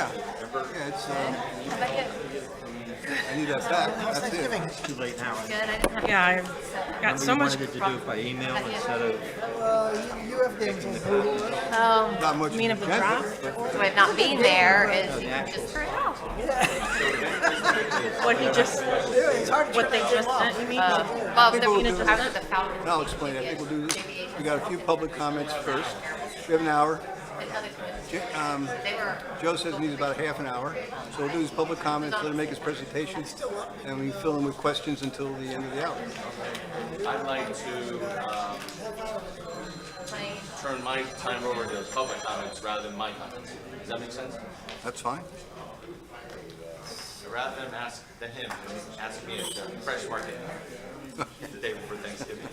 Yeah. Yeah, it's, How about you? I need that back. That's it. It's too late now. Good. I didn't have. Yeah, I've got so much. Wanted to do it by email instead of You have games on Google. Not much. You mean of the draft? But not being there is you can just turn it off. What he just, It's hard to what they just sent, you mean? Well, the, we'll do- I was at the Falcon. I'll explain. I think we'll do this. We got a few public comments first. We have an hour. They were. Joe says he needs about a half an hour. So we'll do his public comments, let him make his presentation, and we fill him with questions until the end of the hour. I'd like to turn my time over to public comments rather than my comments. Does that make sense? That's fine. So rather than ask him, ask me at the Fresh Market the day before Thanksgiving.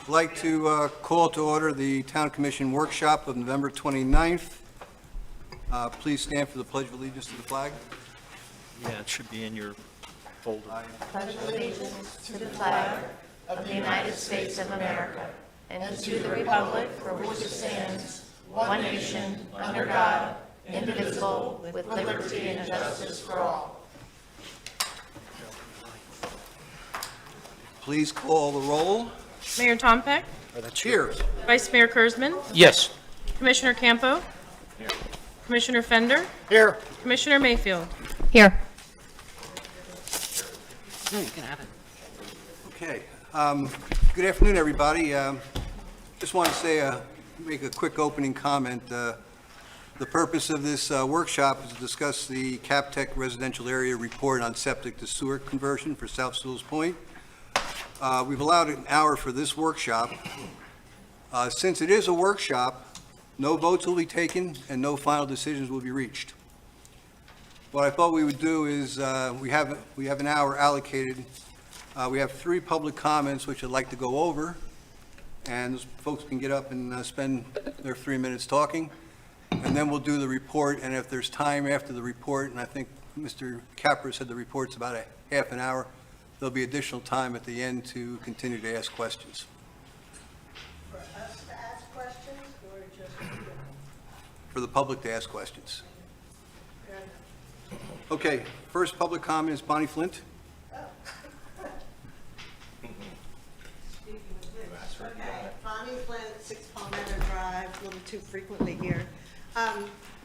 I'd like to call to order the Town Commission workshop of November 29th. Please stand for the Pledge of Allegiance to the flag. yeah, it should be in your folder. Pledge allegiance to the flag of the United States of America and to the republic for which it stands, one nation, under God, indivisible, with liberty and justice for all. Please call the roll. Mayor Tompeck, Cheers. Vice Mayor Kurzman, Yes. Commissioner Campo, Commissioner Fender, Here. Commissioner Mayfield. Here. Okay. Good afternoon, everybody. Just want to say, make a quick opening comment. The purpose of this workshop is to discuss the CapTech Residential Area Report on septic to sewer conversion for South Sewalls Point. We've allowed an hour for this workshop. Since it is a workshop, no votes will be taken and no final decisions will be reached. What I thought we would do is, we have an hour allocated. We have 3 public comments which I'd like to go over, and those folks can get up and spend their 3 minutes talking, and then we'll do the report, and if there's time after the report, and I think Mr. Capper said the report's about a half an hour, there'll be additional time at the end to continue to ask questions. For us to ask questions or just For the public to ask questions. Okay, first public comment is Bonnie Flint. Bonnie Flynn, 6 Palmetto Drive, a little too frequently here.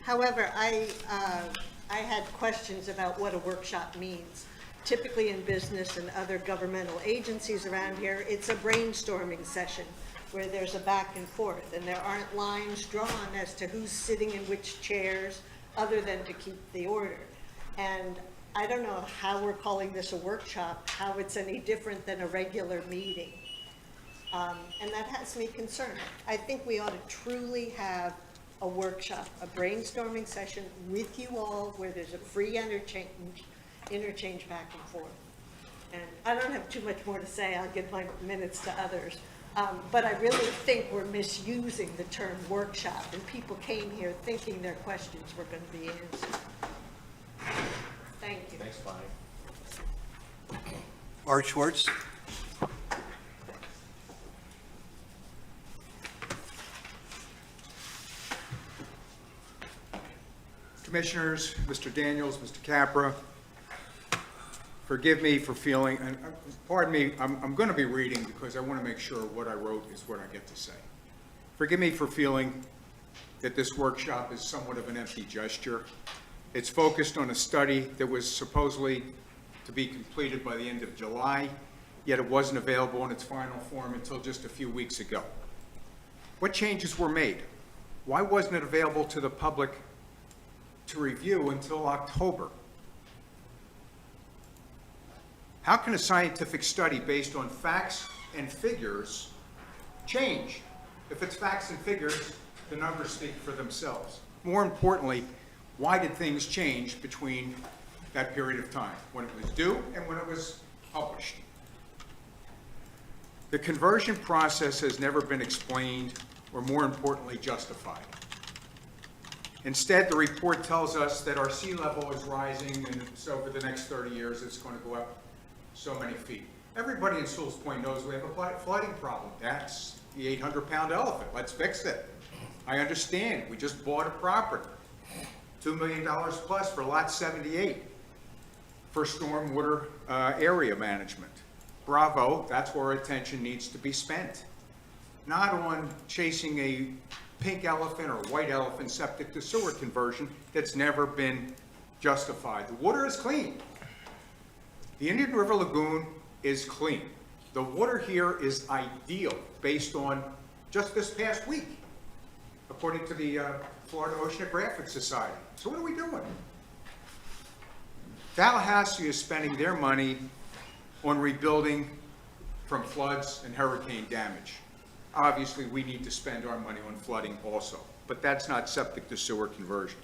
However, I had questions about what a workshop means. Typically in business and other governmental agencies around here, it's a brainstorming session where there's a back and forth, and there aren't lines drawn as to who's sitting in which chairs, other than to keep the order. And I don't know how we're calling this a workshop, how it's any different than a regular meeting. And that has me concerned. I think we ought to truly have a workshop, a brainstorming session with you all where there's a free interchange back and forth. And I don't have too much more to say. I'll give my minutes to others. But I really think we're misusing the term workshop, and people came here thinking their questions were going to be answered. Thank you. Thanks, Bonnie. Art Schwartz. Commissioners, Mr. Daniels, Mr. Capra, forgive me for feeling, and pardon me, I'm going to be reading because I want to make sure what I wrote is what I get to say. Forgive me for feeling that this workshop is somewhat of an empty gesture. It's focused on a study that was supposedly to be completed by the end of July, yet it wasn't available in its final form until just a few weeks ago. What changes were made? Why wasn't it available to the public to review until October? How can a scientific study based on facts and figures change? If it's facts and figures, the numbers speak for themselves. More importantly, why did things change between that period of time, when it was due and when it was published? The conversion process has never been explained or, more importantly, justified. Instead, the report tells us that our sea level is rising, and so over the next 30 years, it's going to go up so many feet. Everybody in Sewalls Point knows we have a flooding problem. That's the 800-pound elephant. Let's fix it. I understand. We just bought a property, $2 million plus for lot 78 for stormwater area management. Bravo, that's where attention needs to be spent. Not on chasing a pink elephant or white elephant septic to sewer conversion that's never been justified. The water is clean. The Indian River Lagoon is clean. The water here is ideal based on just this past week, according to the Florida Oceanographic Society. So what are we doing? Tallahassee is spending their money on rebuilding from floods and hurricane damage. Obviously, we need to spend our money on flooding also, but that's not septic to sewer conversion.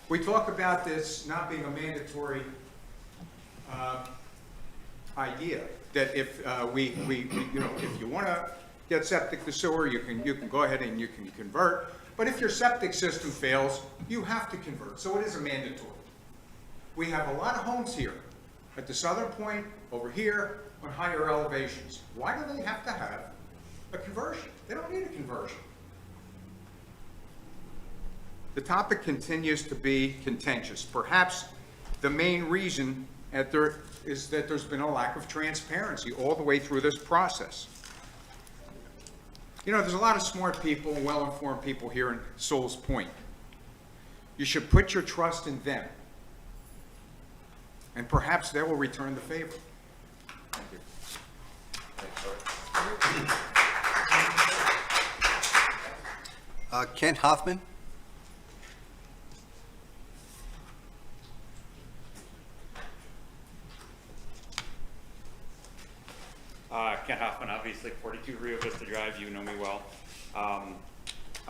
We talk about this not being a mandatory idea, that if if you want to get septic to sewer, you can go ahead and you can convert. But if your septic system fails, you have to convert. So it is a mandatory. We have a lot of homes here at the southern point, over here, on higher elevations. Why do they have to have a conversion? They don't need a conversion. The topic continues to be contentious. Perhaps the main reason is that there's been a lack of transparency all the way through this process. You know, there's a lot of smart people and well-informed people here in Sewalls Point. You should put your trust in them, and perhaps they will return the favor. Thank you. Kent Hoffman? Kent Hoffman, obviously, 42 Rio Vista Drive, you know me well. I'm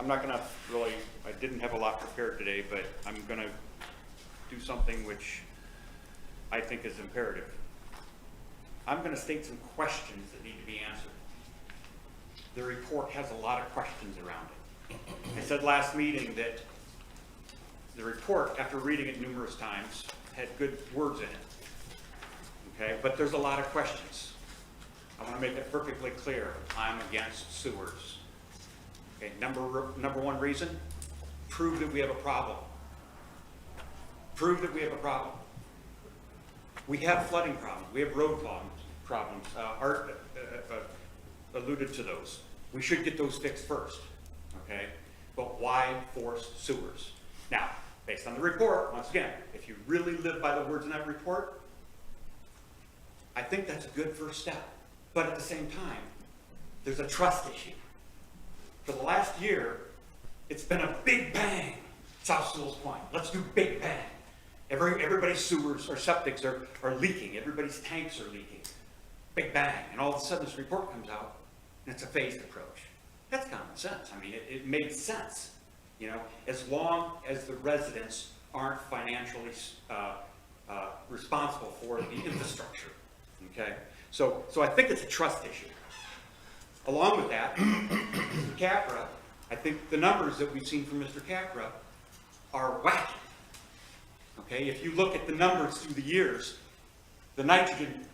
not gonna really, I didn't have a lot prepared today, but I'm gonna do something which I think is imperative. I'm gonna state some questions that need to be answered. The report has a lot of questions around it. I said last meeting that the report, after reading it numerous times, had good words in it, okay? But there's a lot of questions. I want to make it perfectly clear, I'm against sewers. Okay, number one reason, prove that we have a problem. Prove that we have a problem. We have flooding problems, we have road problems. Art alluded to those. We should get those fixed first, okay? But why force sewers? Now, based on the report, once again, if you really live by the words in that report, I think that's a good first step. But at the same time, there's a trust issue. For the last year, it's been a big bang, South Sewalls Point. Let's do big bang. Everybody's sewers or septics are leaking. Everybody's tanks are leaking. Big bang. And all of a sudden this report comes out and it's a phased approach. That's common sense. I mean, it made sense. You know, as long as the residents aren't financially responsible for the infrastructure, okay? So I think it's a trust issue. Along with that, Mr. Capra, I think the numbers that we've seen from Mr. Capra are wacky. Okay, if you look at the numbers through the years, the nitrogen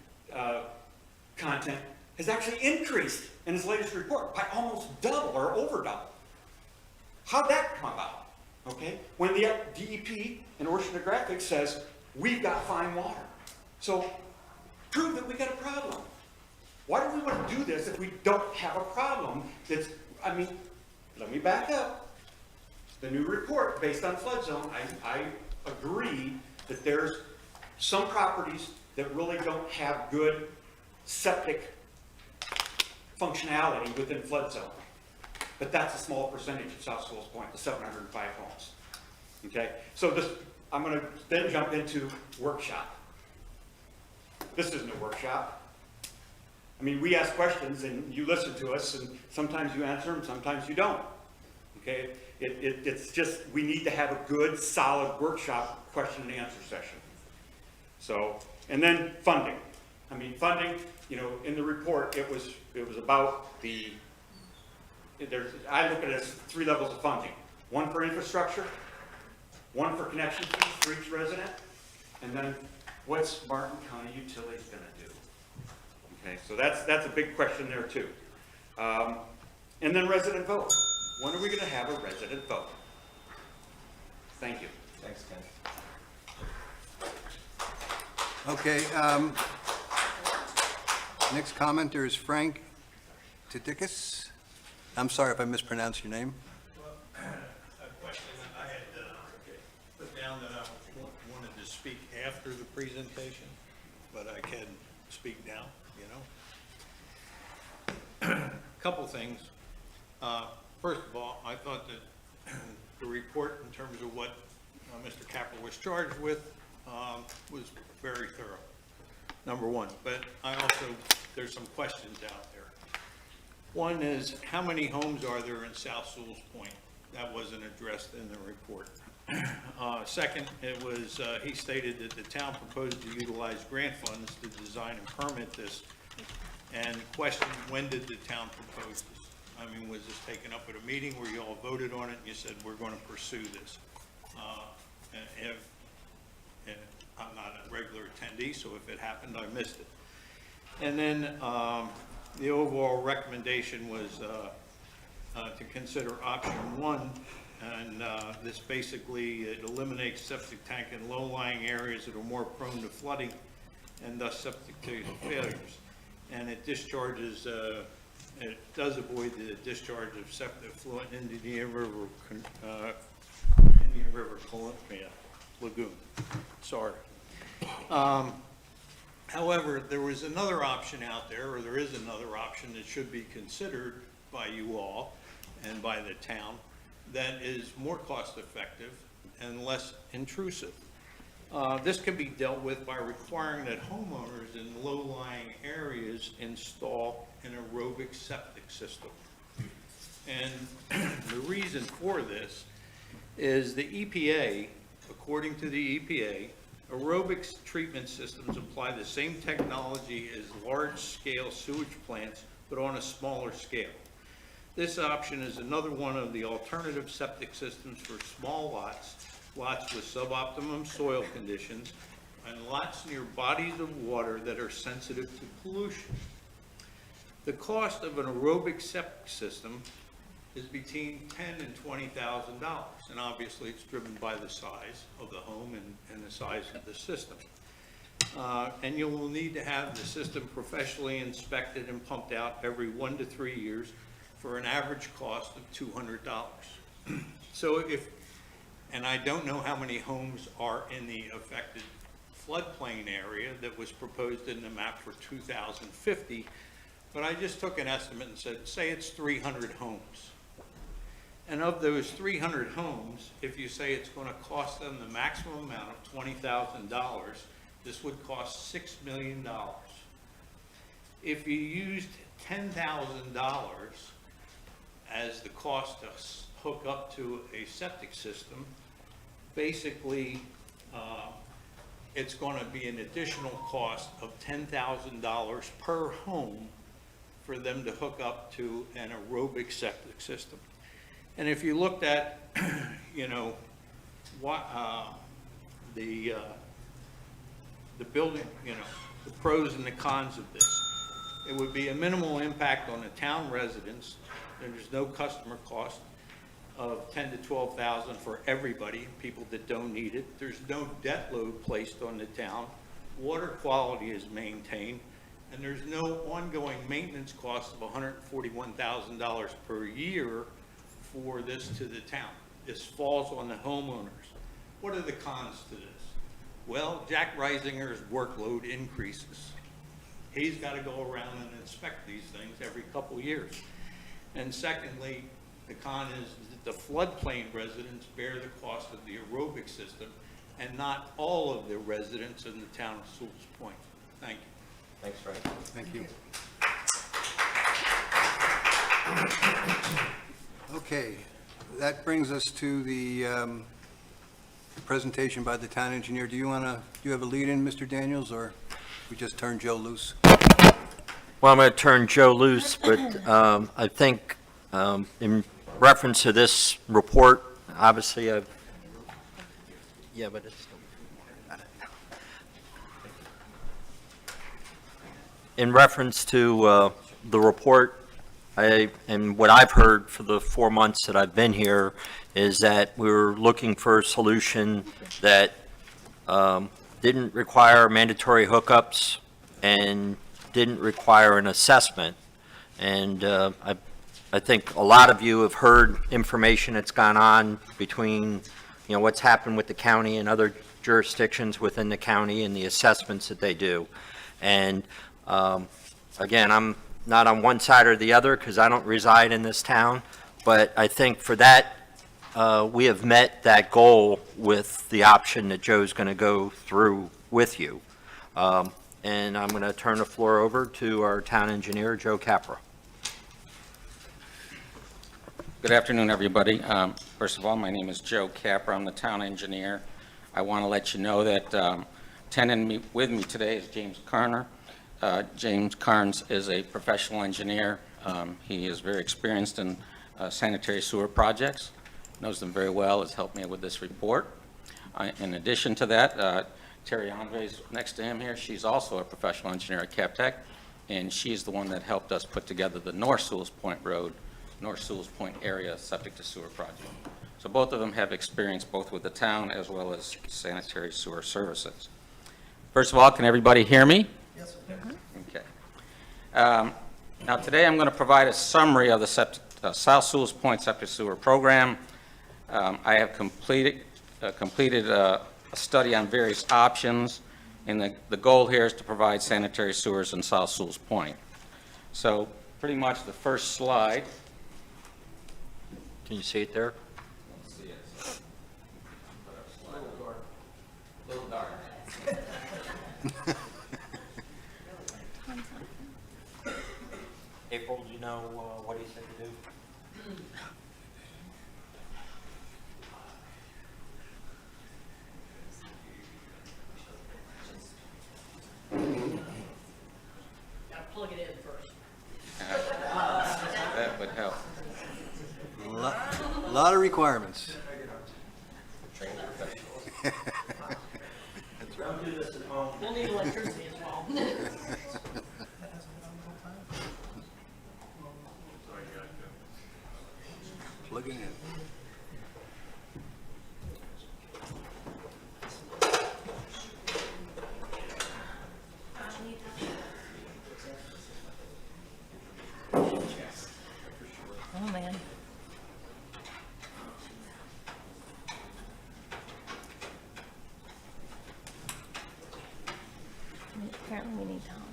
content has actually increased in his latest report by almost double or over double. How'd that come about? Okay, when the DEP and Oceanographic says we've got fine water. So prove that we got a problem. Why do we want to do this if we don't have a problem? I mean, let me back up. The new report based on flood zone, I agree that there's some properties that really don't have good septic functionality within flood zone. But that's a small percentage of South Sewalls Point, the 705 homes. Okay, so I'm going to then jump into workshop. This isn't a workshop. I mean, we ask questions and you listen to us, and sometimes you answer them, sometimes you don't. Okay, it's just, we need to have a good, solid workshop question and answer session. So, and then funding. I mean, funding, you know, in the report, it was about the I look at it as 3 levels of funding. One for infrastructure, one for connection fees for each resident, and then what's Martin County Utilities gonna do? Okay, so that's a big question there too. And then resident vote. When are we gonna have a resident vote? Thank you. Thanks, Ken. Okay, next commenter is Frank Tidikis. I'm sorry if I mispronounced your name. A question that I had put down that I wanted to speak after the presentation, but I can speak now, you know? Couple things. First of all, I thought that the report in terms of what Mr. Capper was charged with was very thorough, number one. But I also, there's some questions out there. One is, how many homes are there in South Sewalls Point? That wasn't addressed in the report. Second, it was, he stated that the town proposed to utilize grant funds to design and permit this. And question, when did the town propose this? I mean, was this taken up at a meeting where you all voted on it and you said, we're going to pursue this? And I'm not a regular attendee, so if it happened, I missed it. And then the overall recommendation was to consider option 1, and this basically, it eliminates septic tank in low-lying areas that are more prone to flooding and thus septic tank failures. And it discharges, it does avoid the discharge of septic effluent into the Indian River Columbia Lagoon. Sorry. However, there was another option out there, or there is another option that should be considered by you all and by the town that is more cost-effective and less intrusive. This can be dealt with by requiring that homeowners in low-lying areas install an aerobic septic system. And the reason for this is the EPA, according to the EPA, aerobic treatment systems apply the same technology as large-scale sewage plants, but on a smaller scale. This option is another one of the alternative septic systems for small lots, lots with suboptimum soil conditions, and lots near bodies of water that are sensitive to pollution. The cost of an aerobic septic system is between $10,000 and $20,000, and obviously it's driven by the size of the home and the size of the system. And you will need to have the system professionally inspected and pumped out every 1 to 3 years for an average cost of $200. So and I don't know how many homes are in the affected floodplain area that was proposed in the map for 2050, but I just took an estimate and said, say it's 300 homes. And of those 300 homes, if you say it's going to cost them the maximum amount of $20,000, this would cost $6 million. If you used $10,000 as the cost to hook up to a septic system, basically it's going to be an additional cost of $10,000 per home for them to hook up to an aerobic septic system. And if you looked at, you know, what the building, you know, the pros and the cons of this, it would be a minimal impact on the town residents. There's no customer cost of $10,000 to $12,000 for everybody, people that don't need it. There's no debt load placed on the town. Water quality is maintained, and there's no ongoing maintenance cost of $141,000 per year for this to the town. This falls on the homeowners. What are the cons to this? Well, Jack Reisinger's workload increases. He's got to go around and inspect these things every couple years. And secondly, the con is that the floodplain residents bear the cost of the aerobic system, and not all of the residents in the town of Sewalls Point. Thank you. Thanks, Frank. Thank you. Okay, that brings us to the presentation by the town engineer. Do you have a lead-in, Mr. Daniels, or we just turn Joe loose? Well, I'm going to turn Joe loose, but I think In reference to this report, obviously, yeah, but it's, in reference to the report, and what I've heard for the 4 months that I've been here is that we're looking for a solution that didn't require mandatory hookups and didn't require an assessment. And I think a lot of you have heard information that's gone on between, what's happened with the county and other jurisdictions within the county and the assessments that they do. And again, I'm not on one side or the other because I don't reside in this town, but I think for that, we have met that goal with the option that Joe's going to go through with you. And I'm going to turn the floor over to our town engineer, Joe Capra. Good afternoon, everybody. First of all, my name is Joe Capra. I'm the town engineer. I want to let you know that attending with me today is James Carner. James Carnes is a professional engineer. He is very experienced in sanitary sewer projects, knows them very well, has helped me with this report. In addition to that, Terry Andres next to him here. She's also a professional engineer at CapTech, and she's the one that helped us put together the North Sewalls Point Road, North Sewalls Point area septic to sewer project. So both of them have experience both with the town as well as sanitary sewer services. First of all, can everybody hear me? Yes, Okay. Now today I'm going to provide a summary of the South Sewalls Point septic sewer program. I have completed a study on various options, and the goal here is to provide sanitary sewers in South Sewalls Point. So pretty much the first slide. Can you see it there? Let's see it. Little dark. April, do you know what he said to do? plug it in first. That would help. A lot of requirements. We'll need electricity as well. Plug it in. Oh, man. Apparently we need Tom.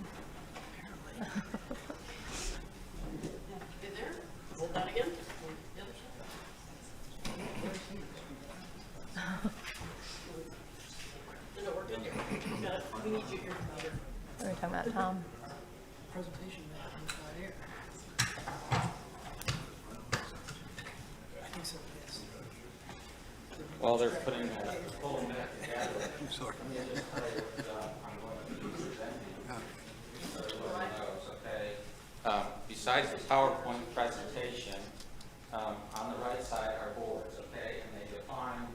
Hold that again. Is it working? We need you here. We're talking about Tom. Presentation back inside here. I think so, yes. While they're pulling that together, I'm sorry. let me just tell you what I'm going to be presenting. So everybody knows, okay? Besides the PowerPoint presentation, on the right side are boards, okay? And they define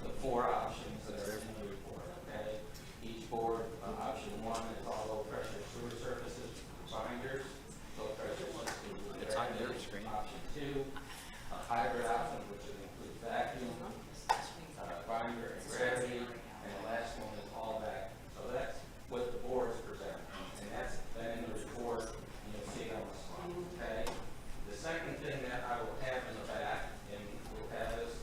the 4 options that are in the report, okay? Each board, option 1 is all low-pressure sewer surfaces, binders, low-pressure sewer. It's on your screen. Option 2, a hybrid option, which includes vacuum, binder and gravity, and the last one is all back. So that's what the boards present, and that's then in the report, and you'll see it on the slide, okay? The second thing that I will have in the back, and we'll have this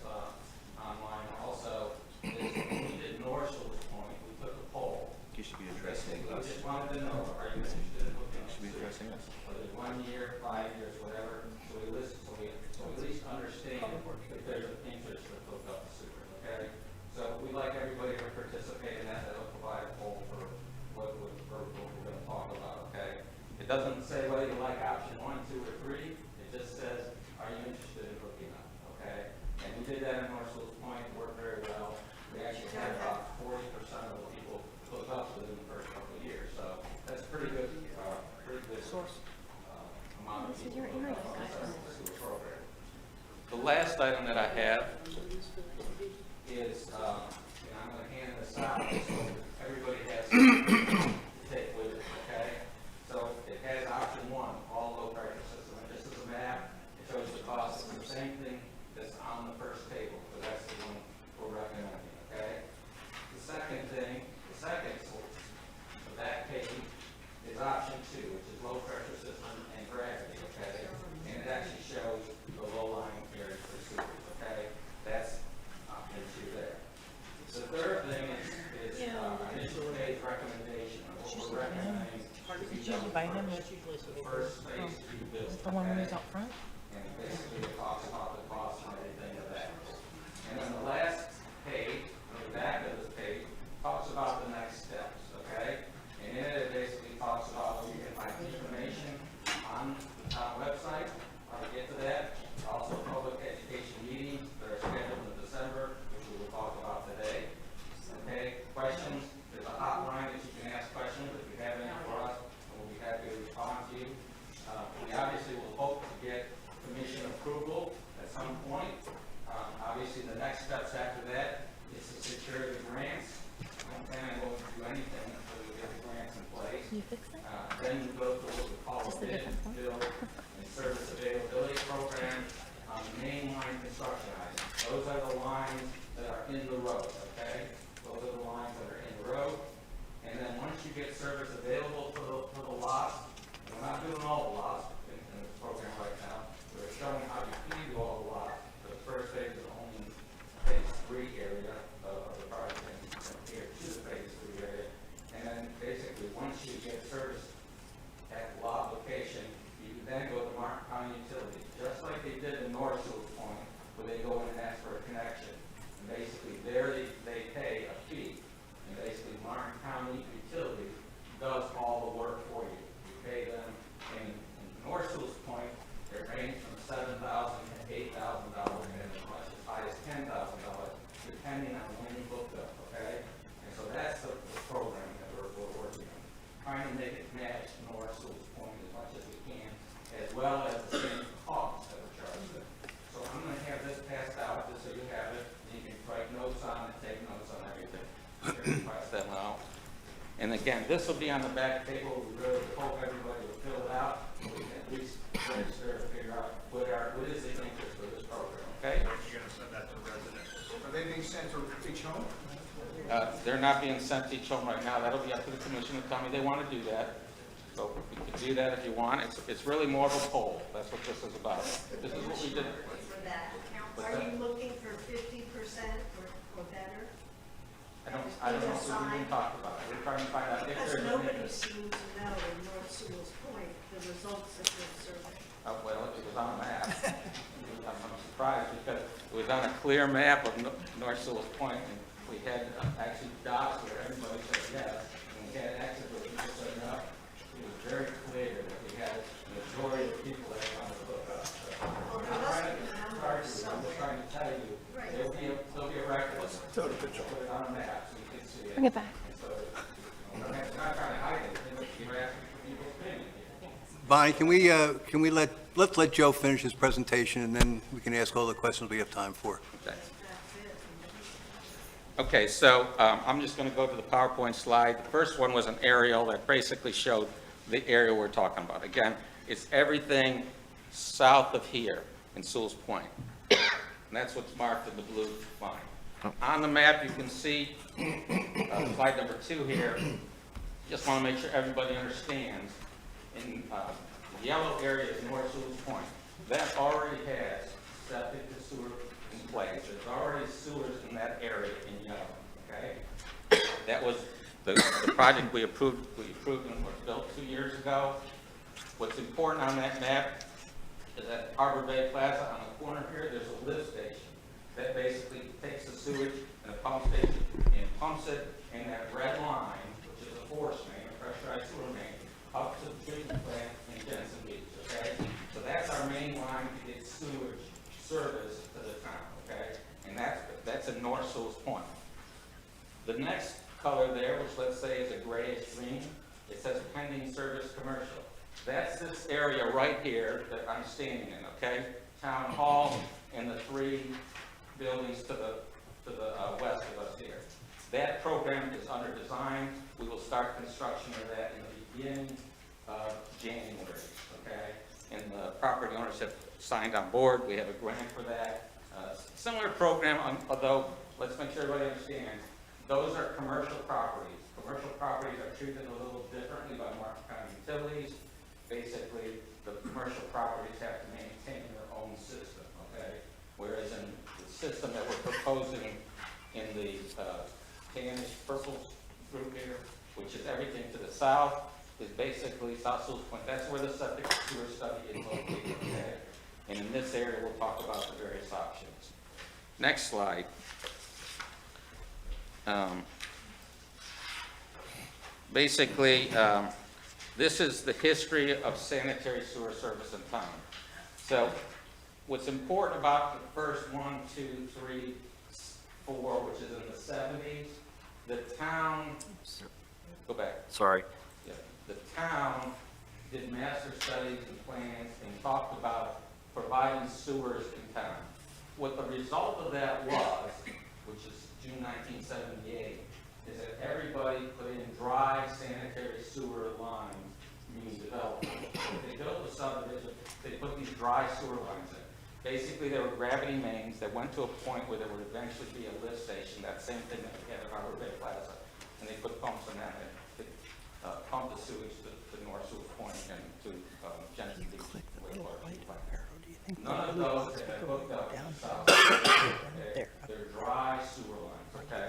online also, is when we did North Sewalls Point, we took a poll. You should be addressing We us. just wanted to know, are you interested in looking at You should be addressing us. whether it's 1 year, 5 years, whatever, so we list, so we at least understand if there's an interest to hook up the sewer, okay? So we'd like everybody to participate in that, that'll provide a poll for what we're gonna talk about, okay? It doesn't say whether you like option 1, 2, or 3, it just says, are you interested in hooking up, okay? And we did that in North Sewalls Point, it worked very well. We actually had about 40% of the people hook up within the first couple of years, so that's pretty good, amount The last item that I have is, and I'm gonna hand this out, so everybody has something to take with it, okay? So it has option one, all low pressure system, and this is a map, it shows the cost of the same thing that's on the first table, so that's the one we're recommending, okay? The second thing, the second source of that page is option two, which is low pressure system and gravity, okay? And it actually shows the low lying area for sewers, okay? That's option two there. The third thing is initial phase recommendation, of what we're recommending. Did you buy him? The first phase to be built. The one who's out front? And basically it talks about the cost and everything of that. And then the last page, on the back of this page, talks about the next steps, okay? And in it basically talks about where you can find information on the town website, how to get to that. Also public education meetings that are scheduled in December, which we will talk about today. Okay, questions, there's a hotline that you can ask questions if you have any for us, and we'll be happy to respond to you. We obviously will hope to get commission approval at some point. Obviously, the next steps after that is to secure the grants. I don't plan on going to do anything until we get the grants in place. Then you go to what we call a bid, build, and service availability program on the mainline construction items. Those are the lines that are in the road, okay? Those are the lines that are in the road. And then once you get service available for the lots, and we're not doing all the lots in this program right now, we're showing how you can do all the lots. The first phase is only phase 3 area of the project, and from here to the phase 3 area. And then basically, once you get service at the lot location, you can then go to Martin County Utilities, just like they did in North Sewalls Point, where they go in and ask for a connection. And basically, there they pay a fee. And basically, Martin County Utilities does all the work for you. You pay them, in North Sewalls Point, they range from $7,000 to $8,000, and as much as high as $10,000, depending on when you book them, okay? And so that's the program that we're working on, trying to make it match North Sewalls Point as much as we can, as well as the same cost that we're charging them. So I'm gonna have this passed out, just so you have it, and you can write notes on it, take notes on everything. Pass them out. And again, this will be on the back table. We really hope everybody will fill it out, so we can at least register and figure out what is the interest for this program, okay? You're gonna send that to residents. Are they being sent to each home? They're not being sent to each home right now. That'll be up to the commission to tell me they want to do that. So we can do that if you want. It's really more of a poll. That's what this is about. This is what we did. For that, are you looking for 50% or better? I don't know what we even talked about. We're trying to find out if Because there's an nobody interest. seemed to know in North Sewalls Point the results of your survey. Well, it was on a map. I'm surprised because it was on a clear map of North Sewalls Point, and we had actually dots where everybody said yes, and we had X's where people said no. It was very clear that we had the majority of people that wanted to look up. So Well, I'm there must trying be to numbers I'm just trying to tell you, Right. there'll be a record. Put it on a map so you can see it. Bring it back. And so, we're not trying to hide anything, but you're asking for people's opinion here. Bonnie, can we let's let Joe finish his presentation, and then we can ask all the questions we have time for. Okay, so I'm just going to go to the PowerPoint slide. The first one was an aerial that basically showed the area we're talking about. Again, it's everything south of here in Sewalls Point. And that's what's marked in the blue line. On the map, you can see slide number 2 here. Just want to make sure everybody understands. In the yellow area is North Sewalls Point. That already has septic to sewer in place. There's already sewers in that area in yellow, okay? That was the project we approved and was built 2 years ago. What's important on that map is that Harbor Bay Plaza on the corner here, there's a lift station that basically takes the sewage and the pump station and pumps it in that red line, which is a force main, a pressurized sewer main, up to the treatment plant in Jensen Beach, okay? So that's our main line to get sewage service to the town, okay? And that's in North Sewalls Point. The next color there, which let's say is a grayish green, it says pending service commercial. That's this area right here that I'm standing in, okay? Town Hall and the 3 buildings to the west of us here. That program is under design. We will start construction of that in the beginning of January, okay? And the property owners have signed on board. We have a grant for that. Similar program, although, let's make sure everybody understands, those are commercial properties. Commercial properties are treated a little differently by Martin County Utilities. Basically, the commercial properties have to maintain their own system, okay? Whereas in the system that we're proposing in the tannish purple group here, which is everything to the south, is basically South Sewalls Point. That's where the septic sewer study is located, okay? And in this area, we'll talk about the various options. Next slide. Basically, this is the history of sanitary sewer service in town. So what's important about the first 1, 2, 3, 4, which is in the 70s, the town, go back. Sorry. Yeah, the town did master studies and plans and talked about providing sewers in town. What the result of that was, which is June 1978, is that everybody put in dry sanitary sewer lines being developed. If they built a subdivision, they put these dry sewer lines in. Basically, they were gravity mains that went to a point where there would eventually be a lift station, that same thing that we had at Harbor Bay Plaza. And they put pumps in that to pump the sewage to North Sewell Point and to Jensen Beach. None of those have been hooked up to the south. Okay? They're dry sewer lines, okay?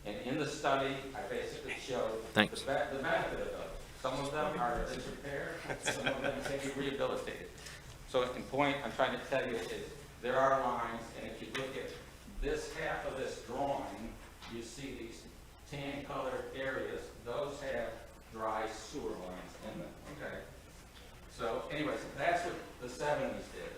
And in the study, I basically showed the benefit of those. Some of them are disrepair, some of them can be rehabilitated. So in point, I'm trying to tell you is there are lines, and if you look at this half of this drawing, you see these tan colored areas, those have dry sewer lines in them, okay? So anyways, that's what the 70s did.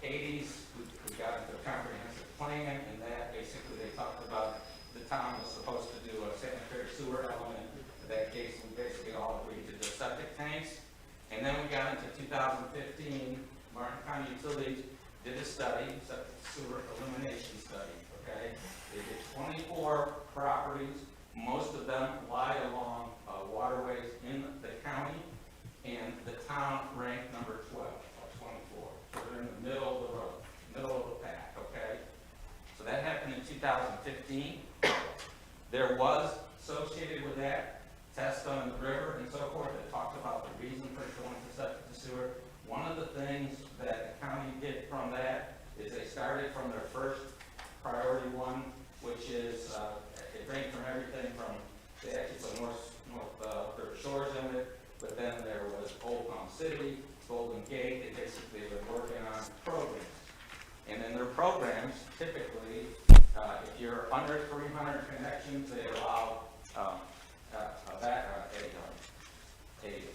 80s, we got into a comprehensive plan, and that basically they talked about the town was supposed to do a sanitary sewer element. In that case, we basically all agreed to do septic tanks. And then we got into 2015, Martin County Utilities did a study, septic sewer elimination study, okay? They did 24 properties. Most of them lie along waterways in the county, and the town ranked number 12 of 24. So they're in the middle of the road, middle of the pack, okay? So that happened in 2015. There was associated with that test on the river and so forth that talked about the reason for going to septic to sewer. One of the things that the county did from that is they started from their first priority one, which is it ranged from everything from they actually put North Shores in it, but then there was Old Palm City, Golden Gate. They basically were working on programs, and in their programs, typically, if you're under 300 connections, they allow a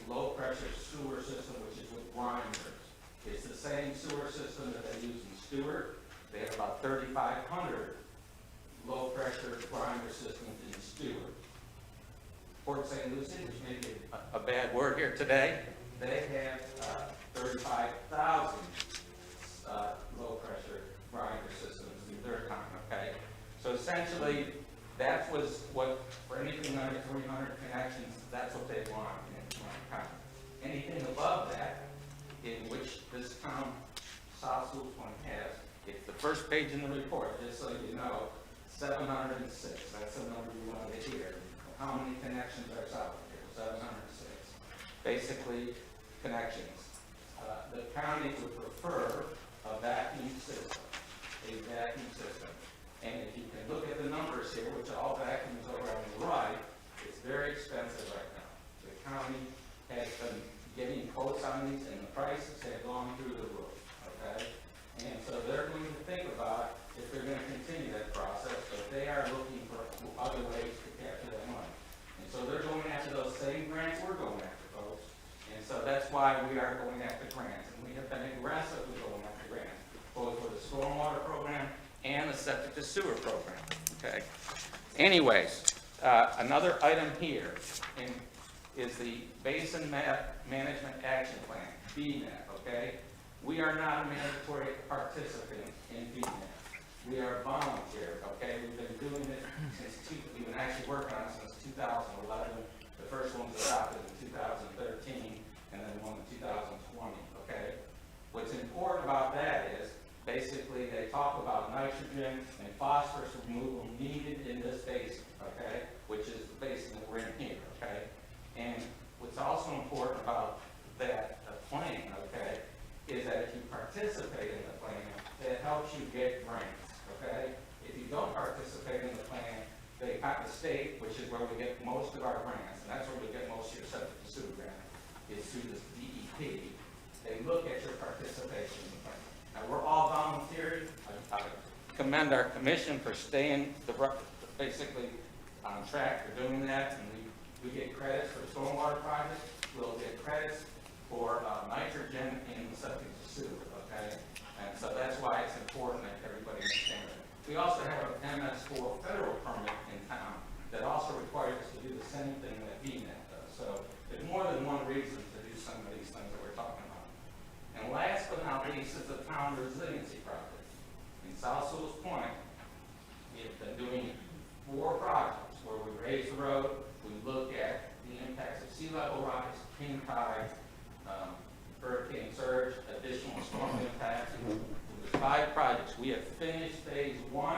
low-pressure sewer system, which is with grinders. It's the same sewer system that they use in Stewart. They have about 3,500 low-pressure grinder systems in Stewart. Port St. Lucie, which may be a bad word here today, they have 35,000 low-pressure grinder systems in their town, okay? So essentially, that was what, for anything under 300 connections, that's what they want in one county. Anything above that, in which this town, South Sewell Point has, it's the first page in the report, just so you know, 706, that's the number you want to hear. How many connections are south here? 706. Basically, connections. The county would prefer a vacuum system, And if you can look at the numbers here, which are all vacuums over on the right, it's very expensive right now. The county has been getting quotes on these, and the prices have gone through the roof, okay? And so they're going to think about if they're going to continue that process, but they are looking for other ways to capture that money. And so they're going after those same grants we're going after, folks. And so that's why we are going after grants. And we have been aggressively going after grants, both for the stormwater program and the septic to sewer program, okay? Anyways, another item here, and is the Basin Management Action Plan, BMAP, okay? We are not a mandatory participant in BMAP. We are volunteer, okay? We've been doing it we've been actually working on it since 2011. The first one was adopted in 2013, and then one in 2020, okay? What's important about that is, basically, they talk about nitrogen and phosphorus removal needed in this basin, okay? Which is the basin that we're in here, okay? And what's also important about that plan, okay, is that if you participate in the plan, it helps you get grants, okay? If you don't participate in the plan, they got the state, which is where we get most of our grants, and that's where we get most of your septic to sewer grant, is through this DEP. They look at your participation in the plan. Now, we're all voluntary. I commend our commission for staying basically on track for doing that, and we get credits for the stormwater project. We'll get credits for nitrogen in the septic sewer, okay? And so that's why it's important that everybody understands it. We also have an MS4 federal permit in town that also requires us to do the same thing that BMAP does. So there's more than one reason to do some of these things that we're talking about. And last but not least is the town resiliency project. In South Sewalls Point, we have been doing 4 projects where we raise the road, we look at the impacts of sea level rise, king tide, hurricane surge, additional storm impacts. There's 5 projects. We have finished phase 1,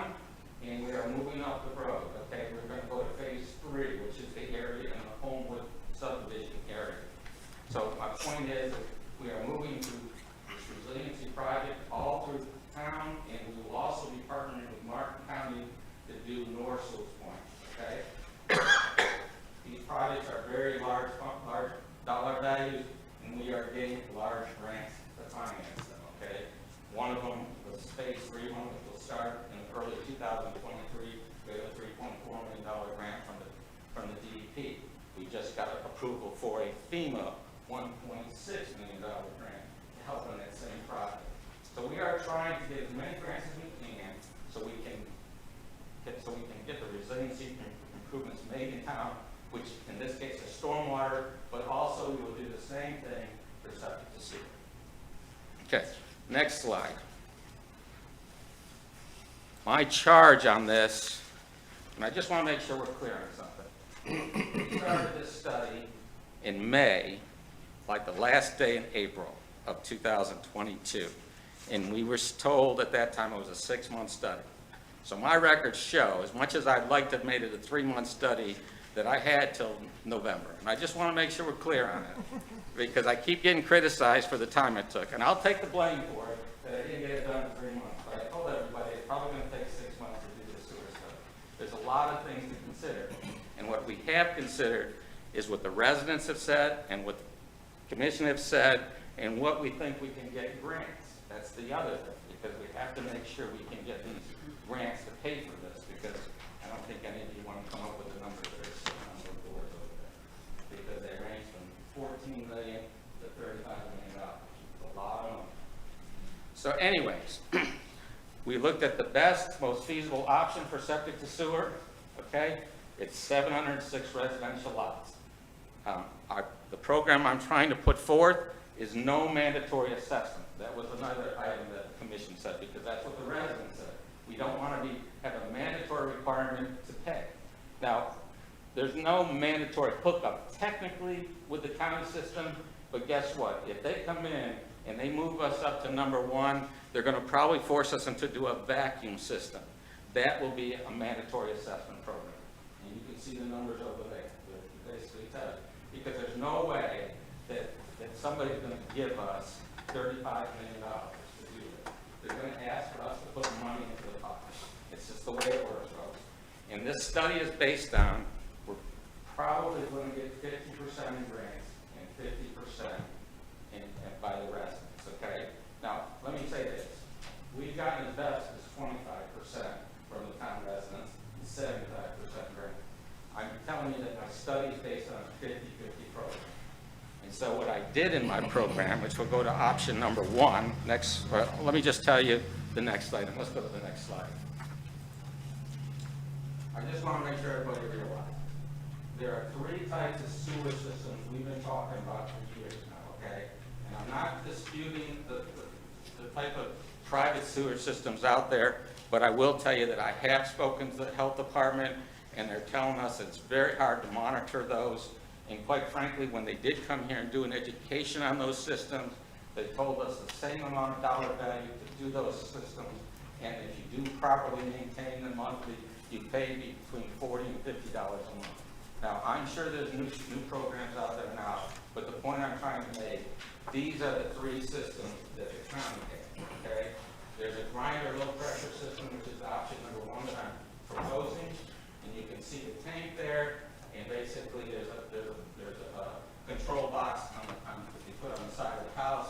and we are moving up the road. Okay, we're going to go to phase 3, which is the area in the Homewood subdivision area. So my point is that we are moving to this resiliency project all through town, and we will also be partnering with Martin County to do North Sewalls Point. Okay. These projects are very large dollar values, and we are getting large grants to finance them, okay? One of them was phase 3, one that will start in early 2023. We have a $3.4 million grant from the DEP. We just got approval for a FEMA $1.6 million grant to help on that same project. So we are trying to get as many grants as we can so we can get the resiliency improvements made in town, which in this case is stormwater, but also we will do the same thing for septic to sewer. Okay, next slide. My charge on this, and I just want to make sure we're clear on something. We started this study in May, like the last day in April of 2022, and we were told at that time it was a 6-month study. So my records show, as much as I'd like to have made it a 3-month study, that I had till November. And I just want to make sure we're clear on it, because I keep getting criticized for the time it took. And I'll take the blame for it, that I didn't get it done in 3 months. But I told everybody it's probably going to take 6 months to do the sewer study. There's a lot of things to consider. And what we have considered is what the residents have said, and what the commission have said, and what we think we can get grants. That's the other thing, because we have to make sure we can get these grants to pay for this, because I don't think any of you want to come up with the numbers that are sitting on the boards over there, because they range from $14 million to $35 million. A lot of money. So anyways, we looked at the best, most feasible option for septic to sewer, okay? It's 706 residential lots. The program I'm trying to put forth is no mandatory assessment. That was another item that the commission said, because that's what the residents said. We don't want to have a mandatory requirement to pay. Now, there's no mandatory hookup technically with the county system, but guess what? If they come in and they move us up to number 1, they're going to probably force us into do a vacuum system. That will be a mandatory assessment program. And you can see the numbers over there. They basically tell you. Because there's no way that somebody's going to give us $35 million to do it. They're going to ask for us to put money into the pocket. It's just the way it works, folks. And this study is based on, we're probably going to get 50% in grants and 50% by the residents, okay? Now, let me say this. We've gotten as best as 25% from the town residents and 75% grant. I'm telling you that my study is based on a 50-50 program. And so what I did in my program, which will go to option number 1, let me just tell you the next item. Let's go to the next slide. I just want to make sure everybody realizes there are three types of sewer systems we've been talking about for years now, okay? And I'm not disputing the type of private sewer systems out there, but I will tell you that I have spoken to the health department, and they're telling us it's very hard to monitor those. And quite frankly, when they did come here and do an education on those systems, they told us the same amount of dollar value to do those systems, and if you do properly maintain them monthly, you pay between $40 and $50 a month. Now, I'm sure there's new programs out there now, but the point I'm trying to make, these are the three systems that the county has, okay? There's a grinder low pressure system, which is option number one that I'm proposing, and you can see the tank there, and basically there's a control box that you put on the side of the house.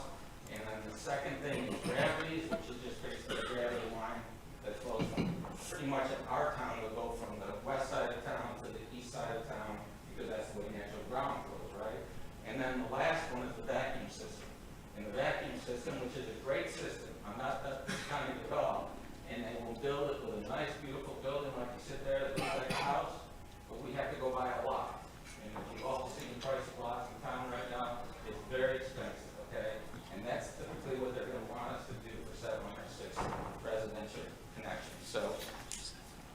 And then the second thing is gravities, which is just basically a gravity line that flows from, pretty much in our town, will go from the west side of town to the east side of town, because that's the way natural ground flows, right? And then the last one is the vacuum system. And the vacuum system, which is a great system, I'm not discounting it at all, and they will build it with a nice, beautiful building like you sit there that looks like a house, but we have to go buy a lot. And if you've all seen the price of lots in town right now, it's very expensive, okay? And that's typically what they're gonna want us to do for 7 or 6 residential connections. So,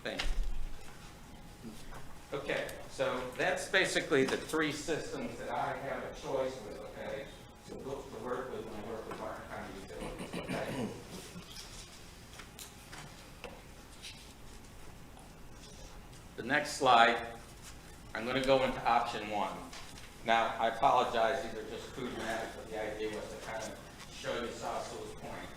thank you. Okay, so that's basically the three systems that I have a choice with, okay, to work with when I work with Martin County Utilities, okay? The next slide, I'm going to go into option one. Now, I apologize, these are just crude maps, but the idea was to kind of show you Sewalls Point.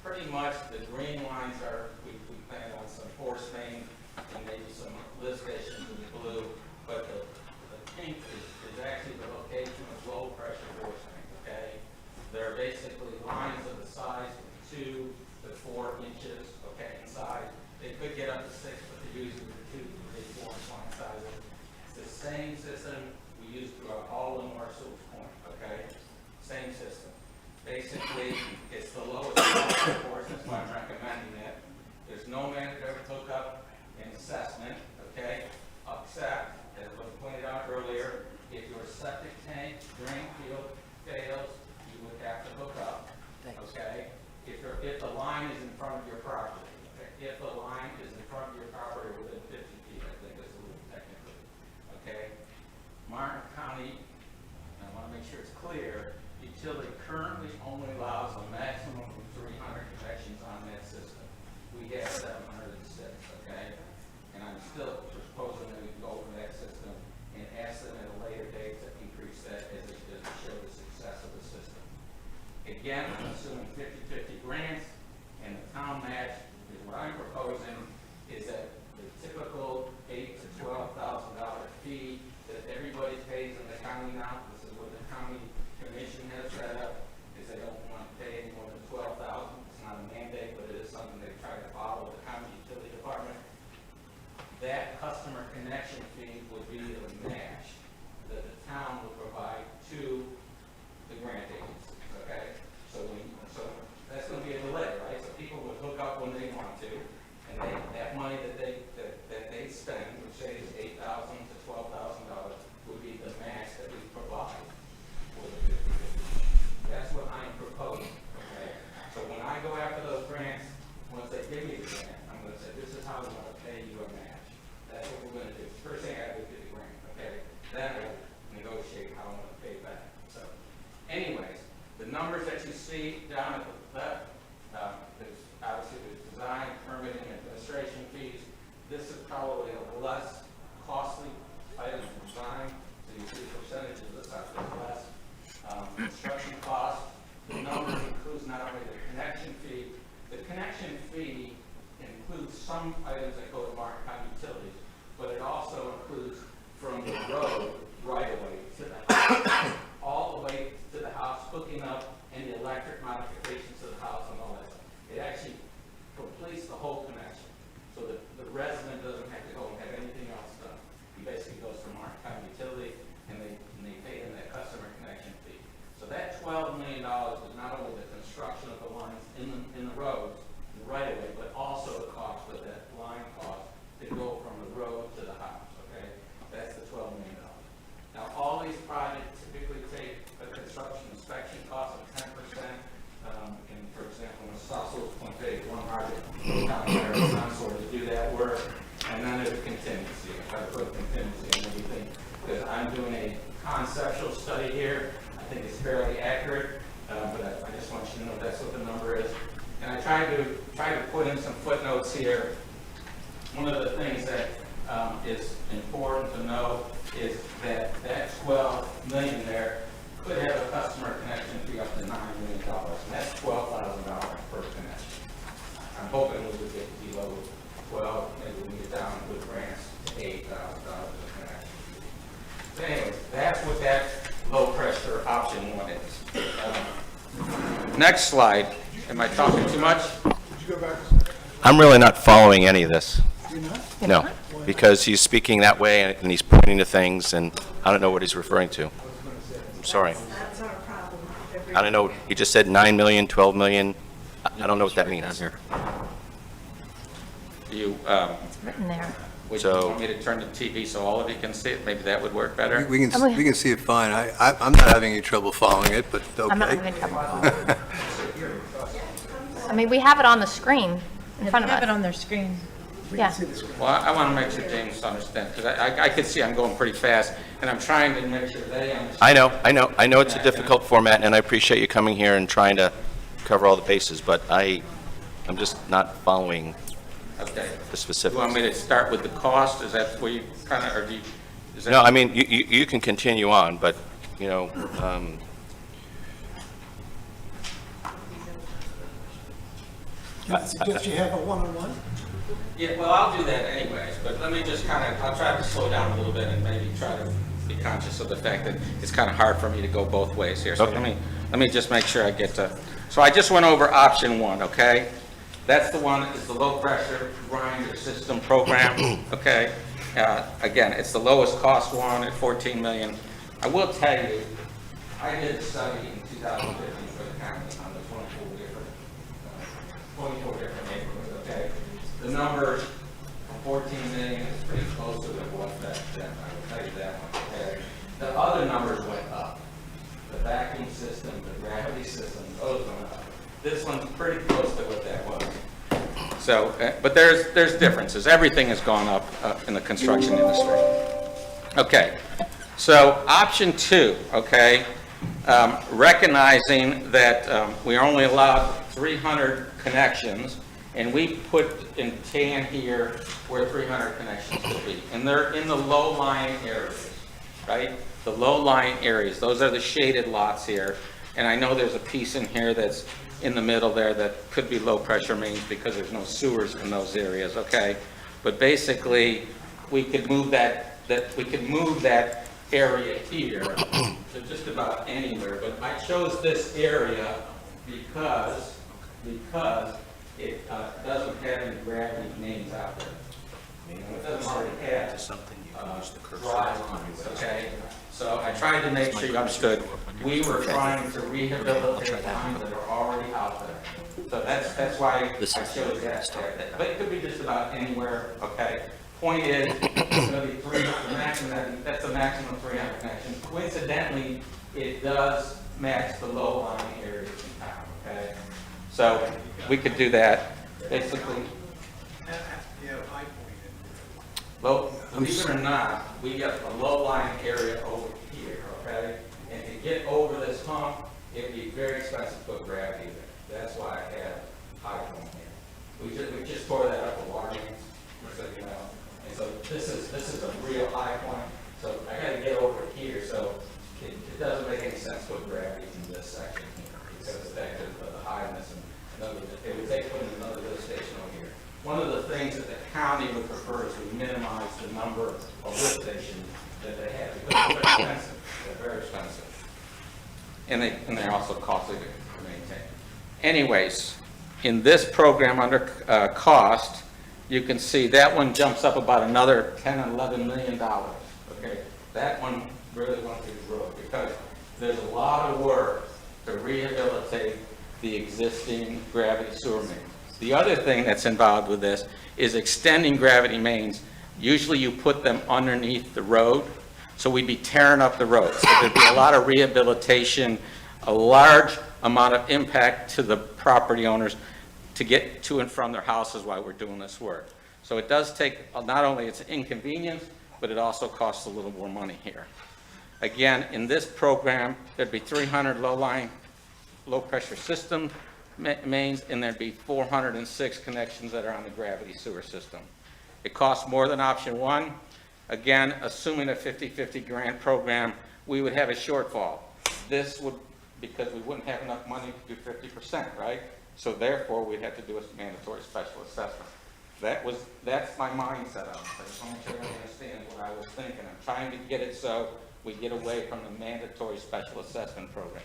Pretty much the green lines are, we plan on some force main and maybe some lift stations in the blue, but the pink is actually the location of low pressure force main, okay? They're basically lines of the size of 2 to 4 inches, okay, in size. They could get up to 6, but they're usually the 2 to 3, 4 inch line sizes. It's the same system we use throughout all of North Sewalls Point, okay? Same system. Basically, it's the lowest pressure force, that's why I'm recommending it. There's no mandatory hookup and assessment, okay? Except, as was pointed out earlier, if your septic tank drain field fails, you would have to hook up, okay? If the line is in front of your property, okay? If the line is in front of your property within 50 feet, I think it's a little technically, okay? Martin County, and I want to make sure it's clear, utility currently only allows a maximum of 300 connections on that system. We have 706, okay? And I'm still proposing that we go over that system and ask them at a later date to increase that as it show the success of the system. Again, I'm assuming 50-50 grants, and the town match is what I'm proposing is that the typical $8,000 to $12,000 fee that everybody pays in the county now, this is what the county commission has set up, is they don't want to pay any more than $12,000. It's not a mandate, but it is something they try to follow the county utility department. That customer connection fee would be the match that the town would provide to the grant agencies, okay? So that's going to be a delay, right? So people would hook up when they want to, and that money that they spend, which say is $8,000 to $12,000, would be the match that we provide for the 50/50. That's what I'm proposing, okay? So when I go after those grants, once they give me the grant, I'm going to say, this is how I'm going to pay you a match. That's what we're going to do. First thing I have to do the grant, okay? Then I negotiate how I'm going to pay back. So, anyways, the numbers that you see down at the left, there's obviously the design, permitting, and administration fees. This is probably a less costly item to design, so you see the percentages of this are less. Construction costs, the numbers includes not only the connection fee includes some items that go to Martin County Utilities, but it also includes from the road right away to the house, all the way to the house, hooking up any electric modifications to the house and all that stuff. It actually completes the whole connection, so that the resident doesn't have to go and have anything else done. He basically goes to Martin County Utility, and they pay him that customer connection fee. So that $12 million is not only the construction of the lines in the roads, right away, but also the cost of that line cost to go from the road to the house, okay? That's the $12 million. some sort to do that work, and then there's a contingency. I try to put contingency in everything, because I'm doing a conceptual study here. I think it's fairly accurate, but I just want you to know that's what the number is. And I tried to put in some footnotes here. One of the things that is important to know is that 12 million there could have a customer connection fee up to $9 million, and that's $12,000 per connection. I'm hoping we would get below 12, maybe we get down with grants to $8,000 per connection. So anyways, that's what that low pressure option one is. Next slide. Am I talking too much? I'm really not following any of this. No, because he's speaking that way and he's pointing to things and I don't know what he's referring to. I'm sorry. That's our problem. I don't know, he just said 9 million, 12 million. I don't know what that means. You, Written there. would you So- want me to turn the TV so all of you can see it? Maybe that would work better? We can see it fine. I'm not having any trouble following it, but okay. I'm not having trouble. I mean, we have it on the screen in front of Have it us. on their screen. Yeah. Well, I want to make sure James understands, because I can see I'm going pretty fast, and I'm trying to make sure they understand. I know it's a difficult format and I appreciate you coming here and trying to cover all the bases, but I'm just not following Okay. the You want me specifics. to start with the cost? Is that where you kind of, or do you? is that- No, I mean, you can continue on, but, you know, I suggest you have a one-on-one. Yeah, well, I'll do that anyways, but let me just kind of, I'll try to slow down a little bit and maybe try to be conscious of the fact that it's kind of hard for me to go both ways here. So Okay. let me just make sure I get to, so I just went over option one, okay? That's the one, is the low pressure grinder system program, okay? Again, it's the lowest cost one at 14 million. I will tell you, I did a study in 2015 for the county on the 24 different neighborhoods, okay? The number 14 million is pretty close to what that, I will tell you that much, okay? The other numbers went up. The vacuum system, the gravity system, those went up. This one's pretty close to what that was. So, but there's differences. Everything has gone up in the construction industry. Okay, so option two, okay, recognizing that we are only allowed 300 connections, and we put in tan here where 300 connections will be. And they're in the low-lying areas, right? The low-lying areas, those are the shaded lots here. And I know there's a piece in here that's in the middle there that could be low-pressure mains because there's no sewers in those areas, okay? But basically, we could move that area here to just about anywhere. But I chose this area because it doesn't have any gravity mains out there. It doesn't already have dry lines, okay? So I tried to make sure you understood, we were trying to rehabilitate lines that are already out there. So that's why I chose that there. But it could be just about anywhere, okay? Point is, it's gonna be 300, that's the maximum 300 connections. Coincidentally, it does match the low-lying areas in town, okay? So we could do that, basically. Well, believe it or not, we got a low-lying area over here, okay? And to get over this hump, it'd be very expensive to put gravity there. That's why I have high point here. We just tore that up with water mains, so you know. And so this is a real high point. So I gotta get over here, so it doesn't make any sense to put gravity in this section here because of the highness and it would take putting another lift station over here. One of the things that the county would prefer is we minimize the number of lift stations that they have because they're expensive. They're very expensive. And they're also costly to maintain. Anyways, in this program under cost, you can see that one jumps up about another $10 and $11 million. Okay, that one really went through the roof because there's a lot of work to rehabilitate the existing gravity sewer main. The other thing that's involved with this is extending gravity mains. Usually you put them underneath the road, so we'd be tearing up the road. So there'd be a lot of rehabilitation, a large amount of impact to the property owners to get to and from their houses while we're doing this work. So it does take, not only it's an inconvenience, but it also costs a little more money here. Again, in this program, there'd be 300 low-pressure system mains, and there'd be 406 connections that are on the gravity sewer system. It costs more than option one. Again, assuming a 50-50 grant program, we would have a shortfall. This would, because we wouldn't have enough money to do 50%, right? So therefore, we'd have to do a mandatory special assessment. That's my mindset on it. I just want to make sure you understand what I was thinking. I'm trying to get it so we get away from the mandatory special assessment program.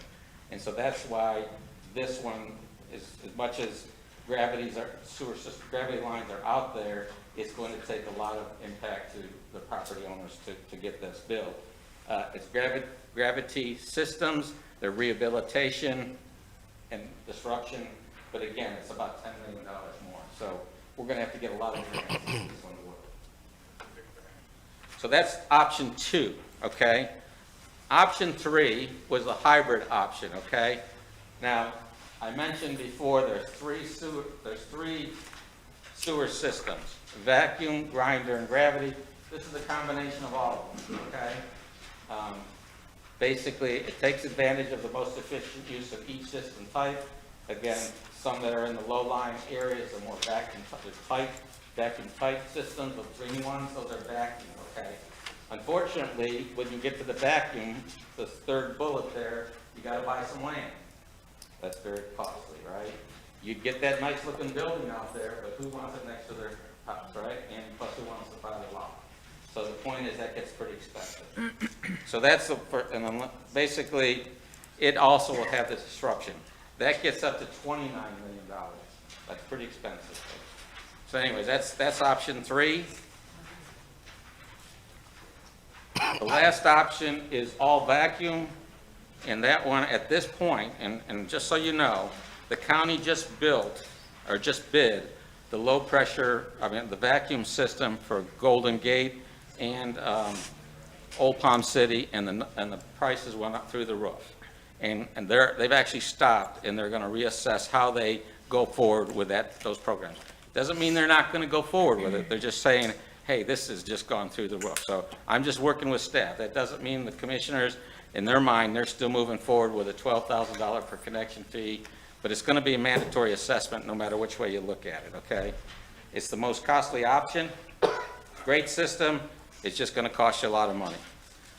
And so that's why this one is, as much as gravity lines are out there, it's going to take a lot of impact to the property owners to get this built. It's gravity systems, their rehabilitation and disruption, but again, it's about $10 million more. So we're going to have to get a lot of grants to get this one to work. So that's option two, okay? Option three was the hybrid option, okay? Now, I mentioned before there's three sewer systems, vacuum, grinder, and gravity. This is a combination of all of them, okay? Basically, it takes advantage of the most efficient use of each system type. Again, some that are in the low-lying areas are more vacuum-tight systems. The green ones, those are vacuum, okay? Unfortunately, when you get to the vacuum, the third bullet there, you got to buy some land. That's very costly, right? You'd get that nice-looking building out there, but who wants it next to their house, right? And plus, who wants to buy the lot? So the point is that gets pretty expensive. So that's the first, and then basically, it also will have the disruption. That gets up to $29 million. That's pretty expensive. So anyways, that's option three. The last option is all vacuum, and that one, at this point, and just so you know, the county just built, or just bid, the the vacuum system for Golden Gate and Old Palm City, and the prices went up through the roof. And they've actually stopped, and they're going to reassess how they go forward with those programs. Doesn't mean they're not going to go forward with it. They're just saying, hey, this has just gone through the roof. So I'm just working with staff. That doesn't mean the commissioners, in their mind, they're still moving forward with a $12,000 per connection fee, but it's going to be a mandatory assessment no matter which way you look at it, okay? It's the most costly option. Great system. It's just going to cost you a lot of money.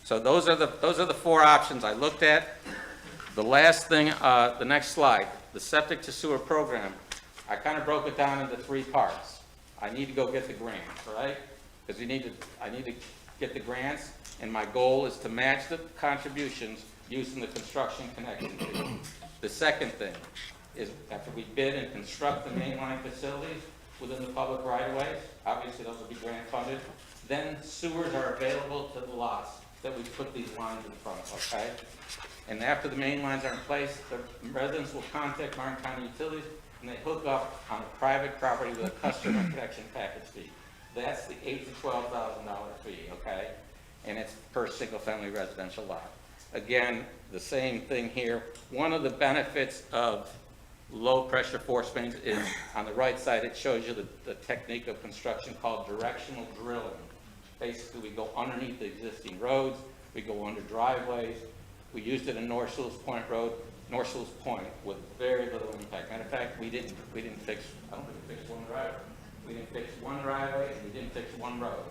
So those are the four options I looked at. The last thing, the next slide, the septic to sewer program, I kind of broke it down into three parts. I need to go get the grants, right? Because I need to get the grants, and my goal is to match the contributions using the construction connection fee. The second thing is after we bid and construct the mainline facilities within the public right-of-ways, obviously those will be grant funded, then sewers are available to the lots that we put these lines in front of, okay? And after the main lines are in place, the residents will contact Martin County Utilities, and they hook up on a private property with a customer connection package fee. That's the $8,000 to $12,000 fee, okay? And it's per single-family residential lot. Again, the same thing here. One of the benefits of low-pressure force mains is, on the right side, it shows you the technique of construction called directional drilling. Basically, we go underneath the existing roads, we go under driveways. We used it in North Sewalls Point Road, North Sewalls Point, with very little impact. Matter of fact, we didn't fix, I don't think we fixed one driveway. We didn't fix one driveway, and we didn't fix one road.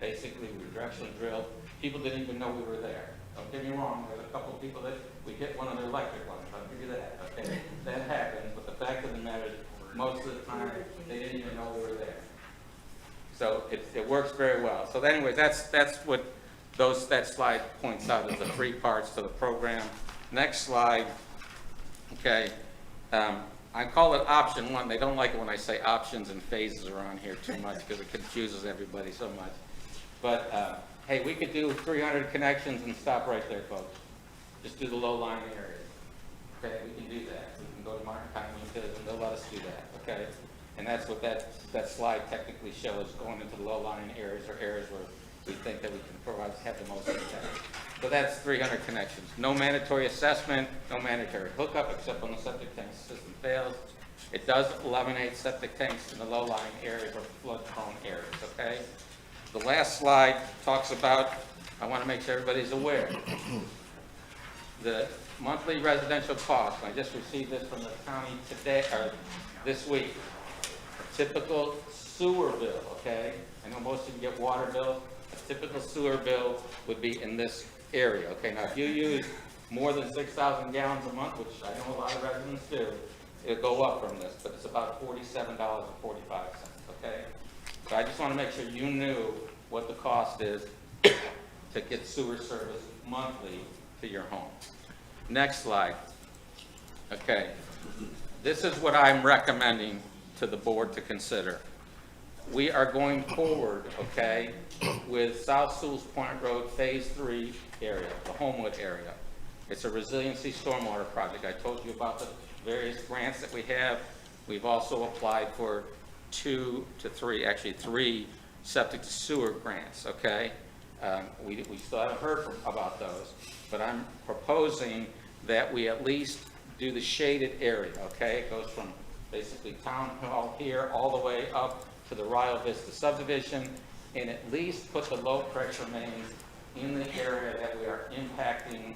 Basically, we directionally drilled. People didn't even know we were there. Don't get me wrong, there's a couple of people that, we hit one of their electric lines, I'll give you that, okay? That happened, but the fact of the matter is, most of the time, they didn't even know we were there. So it works very well. So anyways, that's what that slide points out, is the three parts to the program. Next slide, okay. I call it option one. They don't like it when I say options and phases around here too much because it confuses everybody so much. But hey, we could do 300 connections and stop right there, folks. Just do the low-lying areas. Okay, we can do that. We can go to Martin County Utilities and they'll let us do that, okay? And that's what that slide technically shows, going into the low-lying areas or areas where we think that we can have the most impact. So that's 300 connections. No mandatory assessment, no mandatory hookup except when the septic tank system fails. It does eliminate septic tanks in the low-lying areas or flood-prone areas, okay? The last slide talks about, I want to make sure everybody's aware, the monthly residential cost. I just received this from the county today, or this week. A typical sewer bill, okay? I know most of you get water bills. A typical sewer bill would be in this area, okay? Now, if you use more than 6,000 gallons a month, which I know a lot of residents do, it'll go up from this, but it's about $47.45, okay? So I just want to make sure you knew what the cost is to get sewer service monthly to your home. Next slide. Okay. This is what I'm recommending to the board to consider. We are going forward, okay, with South Sewalls Point Road Phase 3 area, the Homewood area. It's a resiliency stormwater project. I told you about the various grants that we have. We've also applied for 2 to 3, actually 3 septic to sewer grants, okay? We still haven't heard about those, but I'm proposing that we at least do the shaded area, okay? It goes from basically Town Hall here all the way up to the Rio Vista subdivision, and at least put the low-pressure mains in the area that we are impacting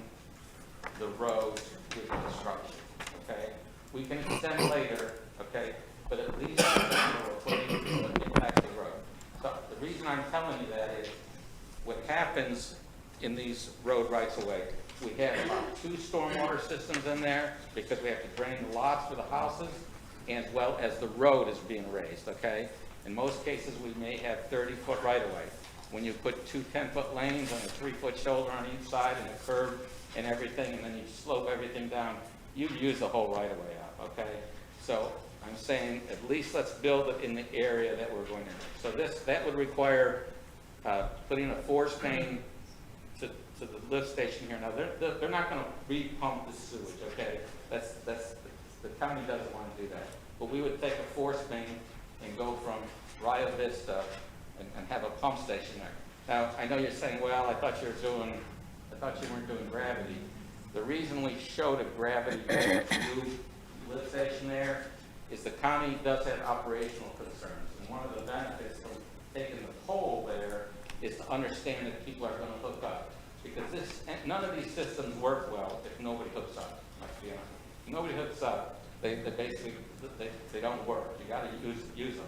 the roads with construction, okay? We can extend later, okay, but at least we're putting the impact the road. So the reason I'm telling you that is what happens in these road rights-of-way, we have about 2 stormwater systems in there because we have to drain the lots for the houses as well as the road is being raised, okay? In most cases, we may have 30-foot right-of-way. When you put 2 10-foot lanes and a 3-foot shoulder on each side and a curb and everything, and then you slope everything down, you use the whole right-of-way up, okay? So I'm saying at least let's build it in the area that we're going to. So that would require putting a force main to the lift station here. Now, they're not going to re-pump the sewage, okay? The county doesn't want to do that. But we would take a force main and go from Rio Vista and have a pump station there. Now, I know you're saying, well, I thought you weren't doing gravity. The reason we showed a gravity lift station there is the county does have operational concerns. And one of the benefits from taking the pole there is to understand that people are going to hook up. Because none of these systems work well if nobody hooks up, let's be honest. If nobody hooks up, they basically don't work. You got to use them.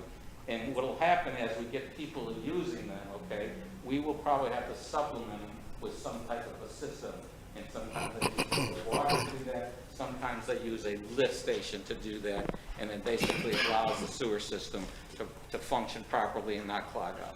And what will happen as we get people using them, okay, we will probably have to supplement them with some type of a system. And sometimes they use water to do that. Sometimes they use a lift station to do that. And then basically allows the sewer system to function properly and not clog up.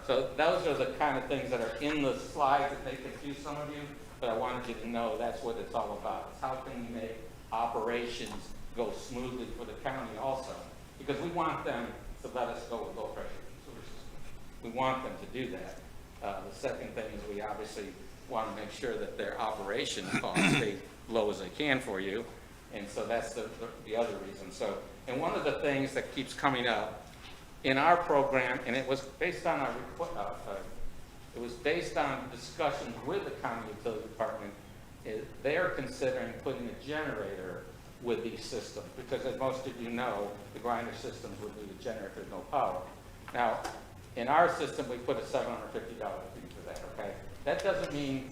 So those are the kind of things that are in the slides that may confuse some of you, but I wanted you to know that's what it's all about. It's how can we make operations go smoothly for the county also? Because we want them to let us go with low pressure sewer systems. We want them to do that. The second thing is we obviously want to make sure that their operation costs stay low as they can for you. And so that's the other reason. So, and one of the things that keeps coming up in our program, and it was based on it was based on discussions with the county utility department, is they are considering putting a generator with these systems, because as most of you know, the grinder systems would need a generator if there's no power. Now, in our system, we put a $750 fee for that, okay? That doesn't mean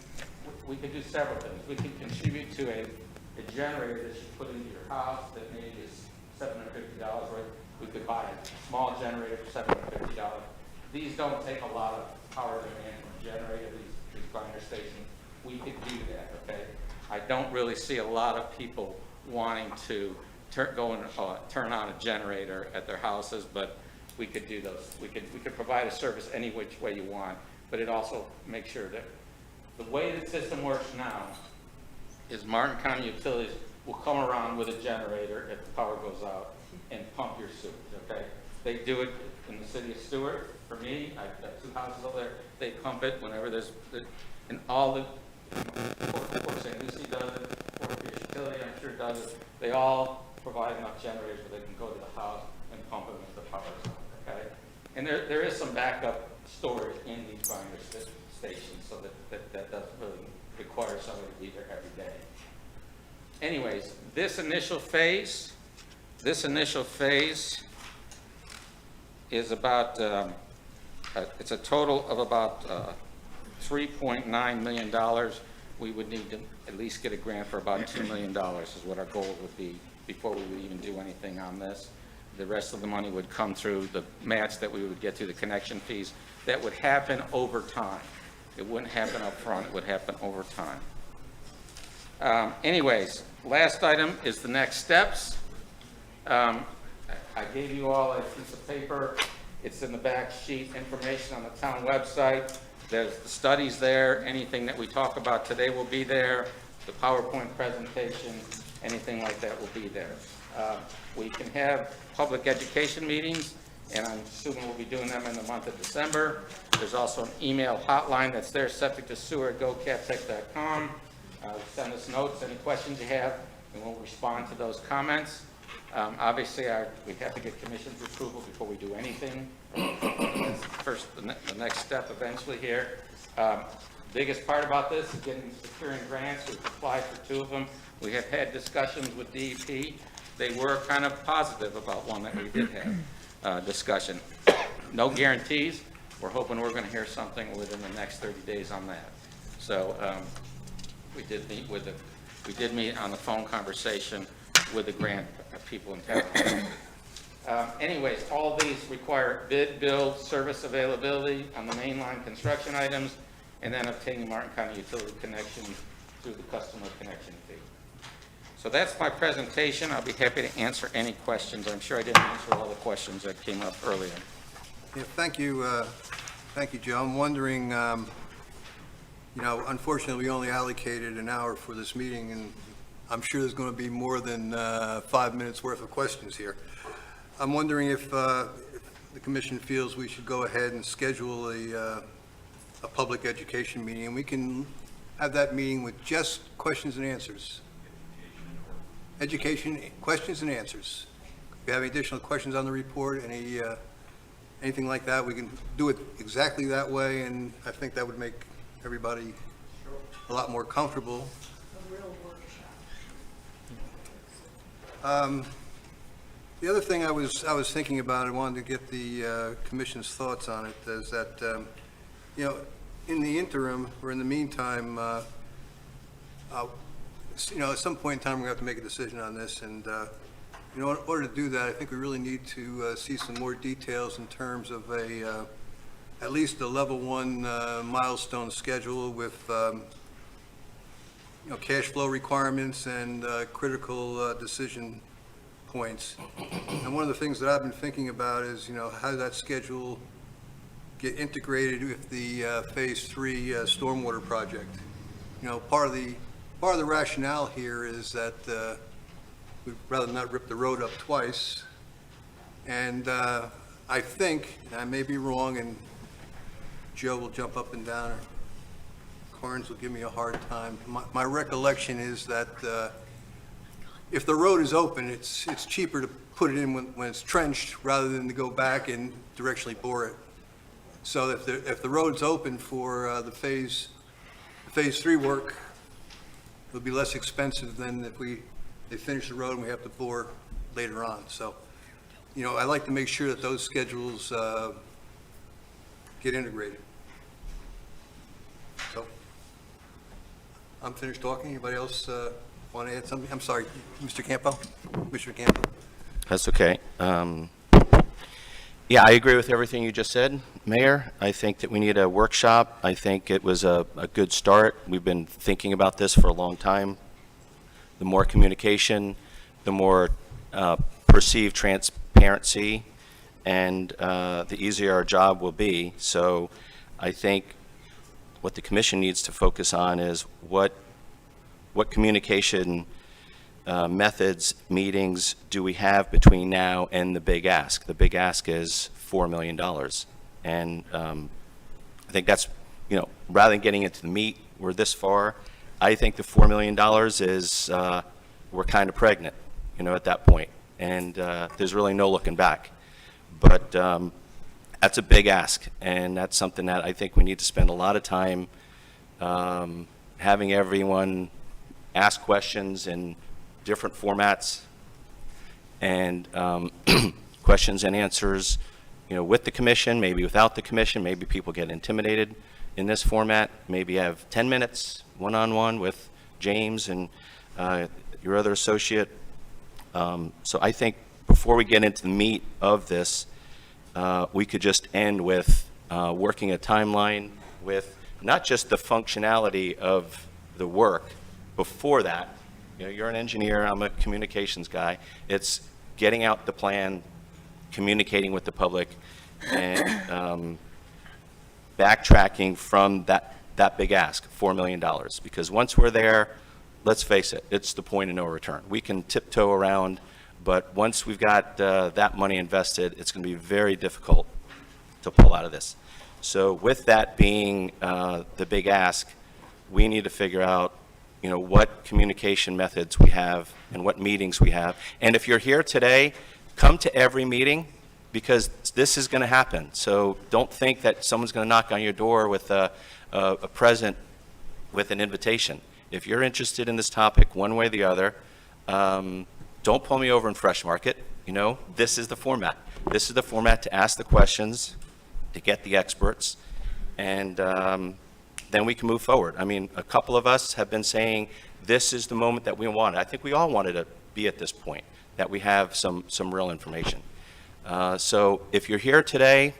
we could do several things. We can contribute to a generator that you put into your house that maybe is $750 worth. We could buy a small generator for $750. These don't take a lot of power demand from a generator, these grinder stations. We could do that, okay? I don't really see a lot of people wanting to turn on a generator at their houses, but we could do those. We could provide a service any which way you want, but it also makes sure that the way the system works now is Martin County Utilities will come around with a generator if the power goes out and pump your sewage, okay? They do it in the city of Stewart. For me, I've got 2 houses over there. They pump it whenever and all the, Port St. Lucie does it, Port Pierce Utility, I'm sure does it. They all provide enough generators where they can go to the house and pump them if the power's on, okay? And there is some backup storage in these grinder stations, so that doesn't really require somebody to be there every day. Anyways, this initial phase, This initial phase is about, it's a total of about $3.9 million. We would need to at least get a grant for about $2 million is what our goal would be before we would even do anything on this. The rest of the money would come through the match that we would get through the connection fees. That would happen over time. It wouldn't happen up front. It would happen over time. Anyways, last item is the next steps. I gave you all a piece of paper. It's in the back sheet, information on the town website. There's the studies there. Anything that we talk about today will be there. The PowerPoint presentation, anything like that will be there. We can have public education meetings, and I'm assuming we'll be doing them in the month of December. There's also an email hotline that's there, septic2sewer@gocaptech.com. Send us notes, any questions you have, and we'll respond to those comments. Obviously, we have to get commission's approval before we do anything. That's first, the next step eventually here. Biggest part about this is securing grants. We've applied for 2 of them. We have had discussions with DEP. They were kind of positive about one that we did have discussion. No guarantees. We're hoping we're going to hear something within the next 30 days on that. So we did meet on the phone conversation with the grant people in town. Anyways, all of these require bid, build, service availability on the mainline construction items, and then obtaining Martin County utility connection through the customer connection fee. So that's my presentation. I'll be happy to answer any questions. I'm sure I didn't answer all the questions that came up earlier. Yeah, thank you, Joe. I'm wondering, unfortunately, we only allocated an hour for this meeting, and I'm sure there's going to be more than 5 minutes worth of questions here. I'm wondering if the commission feels we should go ahead and schedule a public education meeting, and we can have that meeting with just questions and answers. Education, questions and answers. If you have any additional questions on the report, anything like that, we can do it exactly that way, and I think that would make everybody a lot more comfortable. A real workshop. The other thing I was thinking about, I wanted to get the commission's thoughts on it, is that, in the interim, or in the meantime, at some point in time, we're going to have to make a decision on this, and, in order to do that, I think we really need to see some more details in terms of at least a level 1 milestone schedule with, cash flow requirements and critical decision points. And one of the things that I've been thinking about is, how that schedule get integrated with the Phase 3 stormwater project. Part of the rationale here is that we'd rather not rip the road up twice. And I think, and I may be wrong, and Joe will jump up and down, or Carnes will give me a hard time. My recollection is that if the road is open, it's cheaper to put it in when it's trenched rather than to go back and directionally bore it. So if the road's open for the Phase 3 work, it'll be less expensive than if they finish the road and we have to bore later on. So, I like to make sure that those schedules get integrated. So, I'm finished talking. Anybody else want to add something? I'm sorry, Mr. Campo? Commissioner Campo? That's okay. Yeah, I agree with everything you just said, Mayor. I think that we need a workshop. I think it was a good start. We've been thinking about this for a long time. The more communication, the more perceived transparency, and the easier our job will be. So I think what the commission needs to focus on is what communication methods, meetings do we have between now and the big ask? The big ask is $4 million. And I think that's, rather than getting into the meat, we're this far. I think the $4 million is, we're kind of pregnant, at that point. And there's really no looking back. But that's a big ask. And that's something that I think we need to spend a lot of time having everyone ask questions in different formats and questions and answers, with the commission, maybe without the commission. Maybe people get intimidated in this format. Maybe have 10 minutes one-on-one with James and your other associate. So I think before we get into the meat of this, we could just end with working a timeline with not just the functionality of the work before that. You're an engineer, I'm a communications guy. It's getting out the plan, communicating with the public, and backtracking from that big ask, $4 million. Because once we're there, let's face it, it's the point of no return. We can tiptoe around, but once we've got that money invested, it's going to be very difficult to pull out of this. So with that being the big ask, we need to figure out, what communication methods we have and what meetings we have. And if you're here today, come to every meeting, because this is going to happen. So don't think that someone's going to knock on your door with a present, with an invitation. If you're interested in this topic one way or the other, don't pull me over in Fresh Market. This is the format. This is the format to ask the questions, to get the experts, and then we can move forward. I mean, a couple of us have been saying this is the moment that we wanted. I think we all wanted to be at this point, that we have some real information. So if you're here today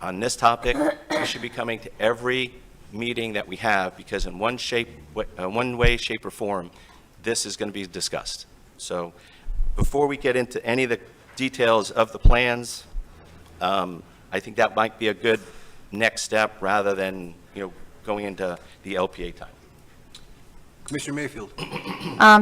on this topic, you should be coming to every meeting that we have, because in one way, shape, or form, this is going to be discussed. So before we get into any of the details of the plans, I think that might be a good next step rather than, going into the LPA time. Commissioner Mayfield.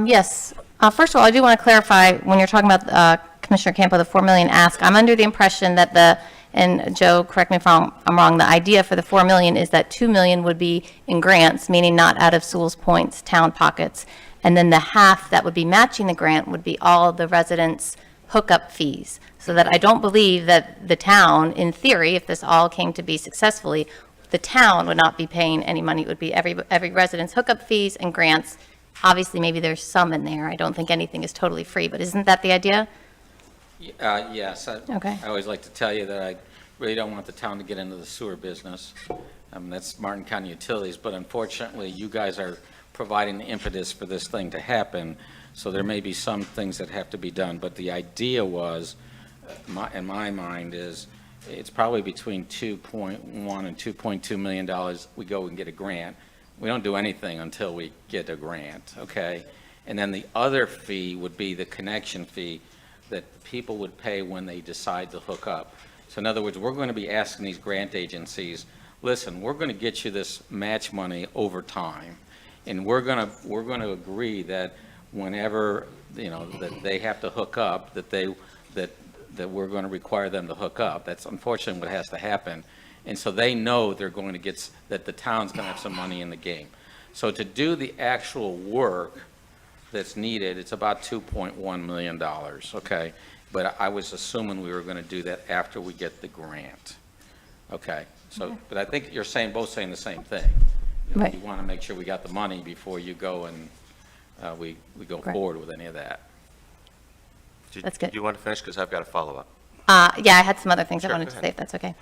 Yes. First of all, I do want to clarify, when you're talking about Commissioner Campo, the $4 million ask, I'm under the impression that and Joe, correct me if I'm wrong, the idea for the $4 million is that $2 million would be in grants, meaning not out of Sewalls Point's town pockets. And then the half that would be matching the grant would be all of the residents' hookup fees. So that I don't believe that the town, in theory, if this all came to be successfully, the town would not be paying any money. It would be every resident's hookup fees and grants. Obviously, maybe there's some in there. I don't think anything is totally free, but isn't that the idea? Yes. Okay. I always like to tell you that I really don't want the town to get into the sewer business. That's Martin County Utilities, but unfortunately, you guys are providing the impetus for this thing to happen, so there may be some things that have to be done. But the idea was, in my mind, is it's probably between $2.1 and $2.2 million. We go and get a grant. We don't do anything until we get a grant, okay? And then the other fee would be the connection fee that people would pay when they decide to hook up. So in other words, we're going to be asking these grant agencies, listen, we're going to get you this match money over time, and we're going to agree that whenever, that they have to hook up, that we're going to require them to hook up. That's unfortunately what has to happen. And so they know they're going to get, that the town's going to have some money in the game. So to do the actual work that's needed, it's about $2.1 million, okay? But I was assuming we were going to do that after we get the grant, okay? So, but I think you're both saying the same thing. Right. You want to make sure we got the money before you go and we go Correct. forward with any of that. That's good. Do you want to finish? Because I've got a follow-up. Yeah, I had some other things Sure, I wanted go to ahead. say, if that's okay.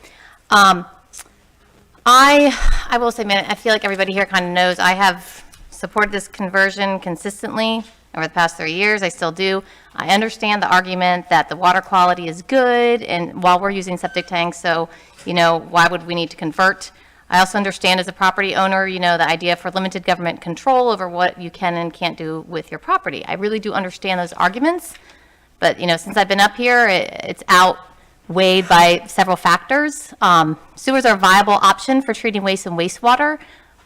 I will say, man, I feel like everybody here kind of knows I have supported this conversion consistently over the past 3 years. I still do. I understand the argument that the water quality is good, and while we're using septic tanks, so, why would we need to convert? I also understand as a property owner, the idea for limited government control over what you can and can't do with your property. I really do understand those arguments. But, since I've been up here, it's outweighed by several factors. Sewers are a viable option for treating waste and wastewater.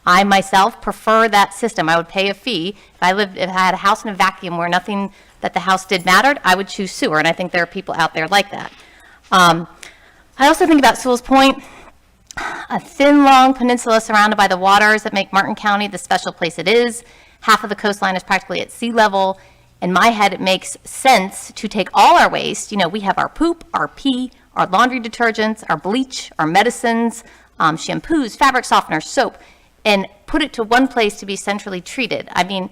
I myself prefer that system. I would pay a fee. If I had a house in a vacuum where nothing that the house did mattered, I would choose sewer, and I think there are people out there like that. I also think about Sewalls Point, a thin, long peninsula surrounded by the waters that make Martin County the special place it is. Half of the coastline is practically at sea level. In my head, it makes sense to take all our waste. We have our poop, our pee, our laundry detergents, our bleach, our medicines, shampoos, fabric softeners, soap, and put it to one place to be centrally treated. I mean,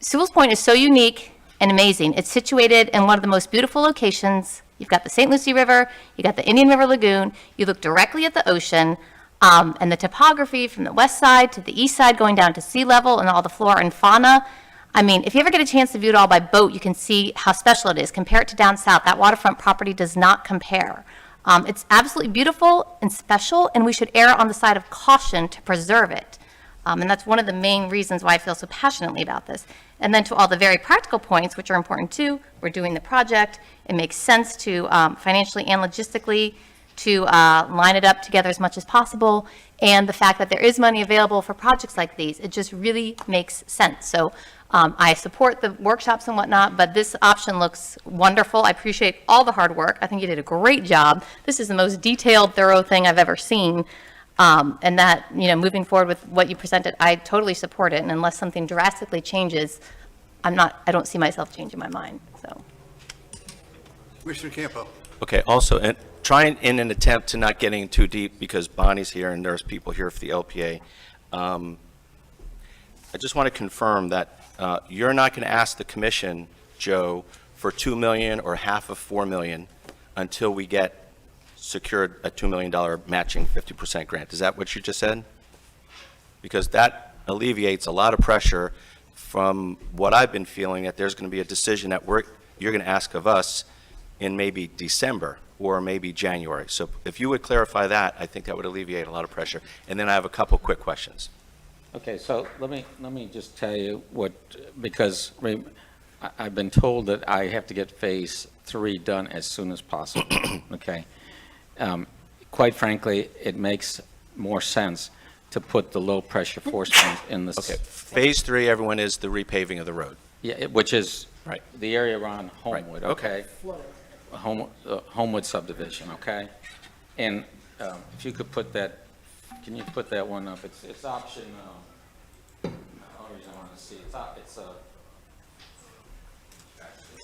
Sewalls Point is so unique and amazing. It's situated in one of the most beautiful locations. You've got the St. Lucie River, you got the Indian River Lagoon, you look directly at the ocean, and the topography from the west side to the east side going down to sea level and all the flora and fauna. I mean, if you ever get a chance to view it all by boat, you can see how special it is. Compare it to down south. That waterfront property does not compare. It's absolutely beautiful and special, and we should err on the side of caution to preserve it. And that's one of the main reasons why I feel so passionately about this. And then to all the very practical points, which are important too, we're doing the project. It makes sense to financially and logistically to line it up together as much as possible. And the fact that there is money available for projects like these, it just really makes sense. So I support the workshops and whatnot, but this option looks wonderful. I appreciate all the hard work. I think you did a great job. This is the most detailed, thorough thing I've ever seen. And that, you know, moving forward with what you presented, I totally support it. And unless something drastically changes, I don't see myself changing my mind, so. Commissioner Campo. Okay, also, and trying in an attempt to not getting too deep, because Bonnie's here and there's people here for the LPA, I just want to confirm that you're not going to ask the commission, Joe, for $2 million or half of $4 million until we get secured a $2 million matching 50% grant. Is that what you just said? Because that alleviates a lot of pressure from what I've been feeling, that there's going to be a decision that you're going to ask of us in maybe December or maybe January. So if you would clarify that, I think that would alleviate a lot of pressure. And then I have a couple quick questions. Okay, so let me just tell you what, because I've been told that I have to get phase 3 done as soon as possible, okay? Quite frankly, it makes more sense to put the low-pressure force mains in the... Okay, phase 3, everyone, is the repaving of the road. Yeah, which is Right. the area around Homewood, Right, okay? Homewood subdivision, okay? And if you could put that, can you put that one up? It's option, the only reason I want to see, it's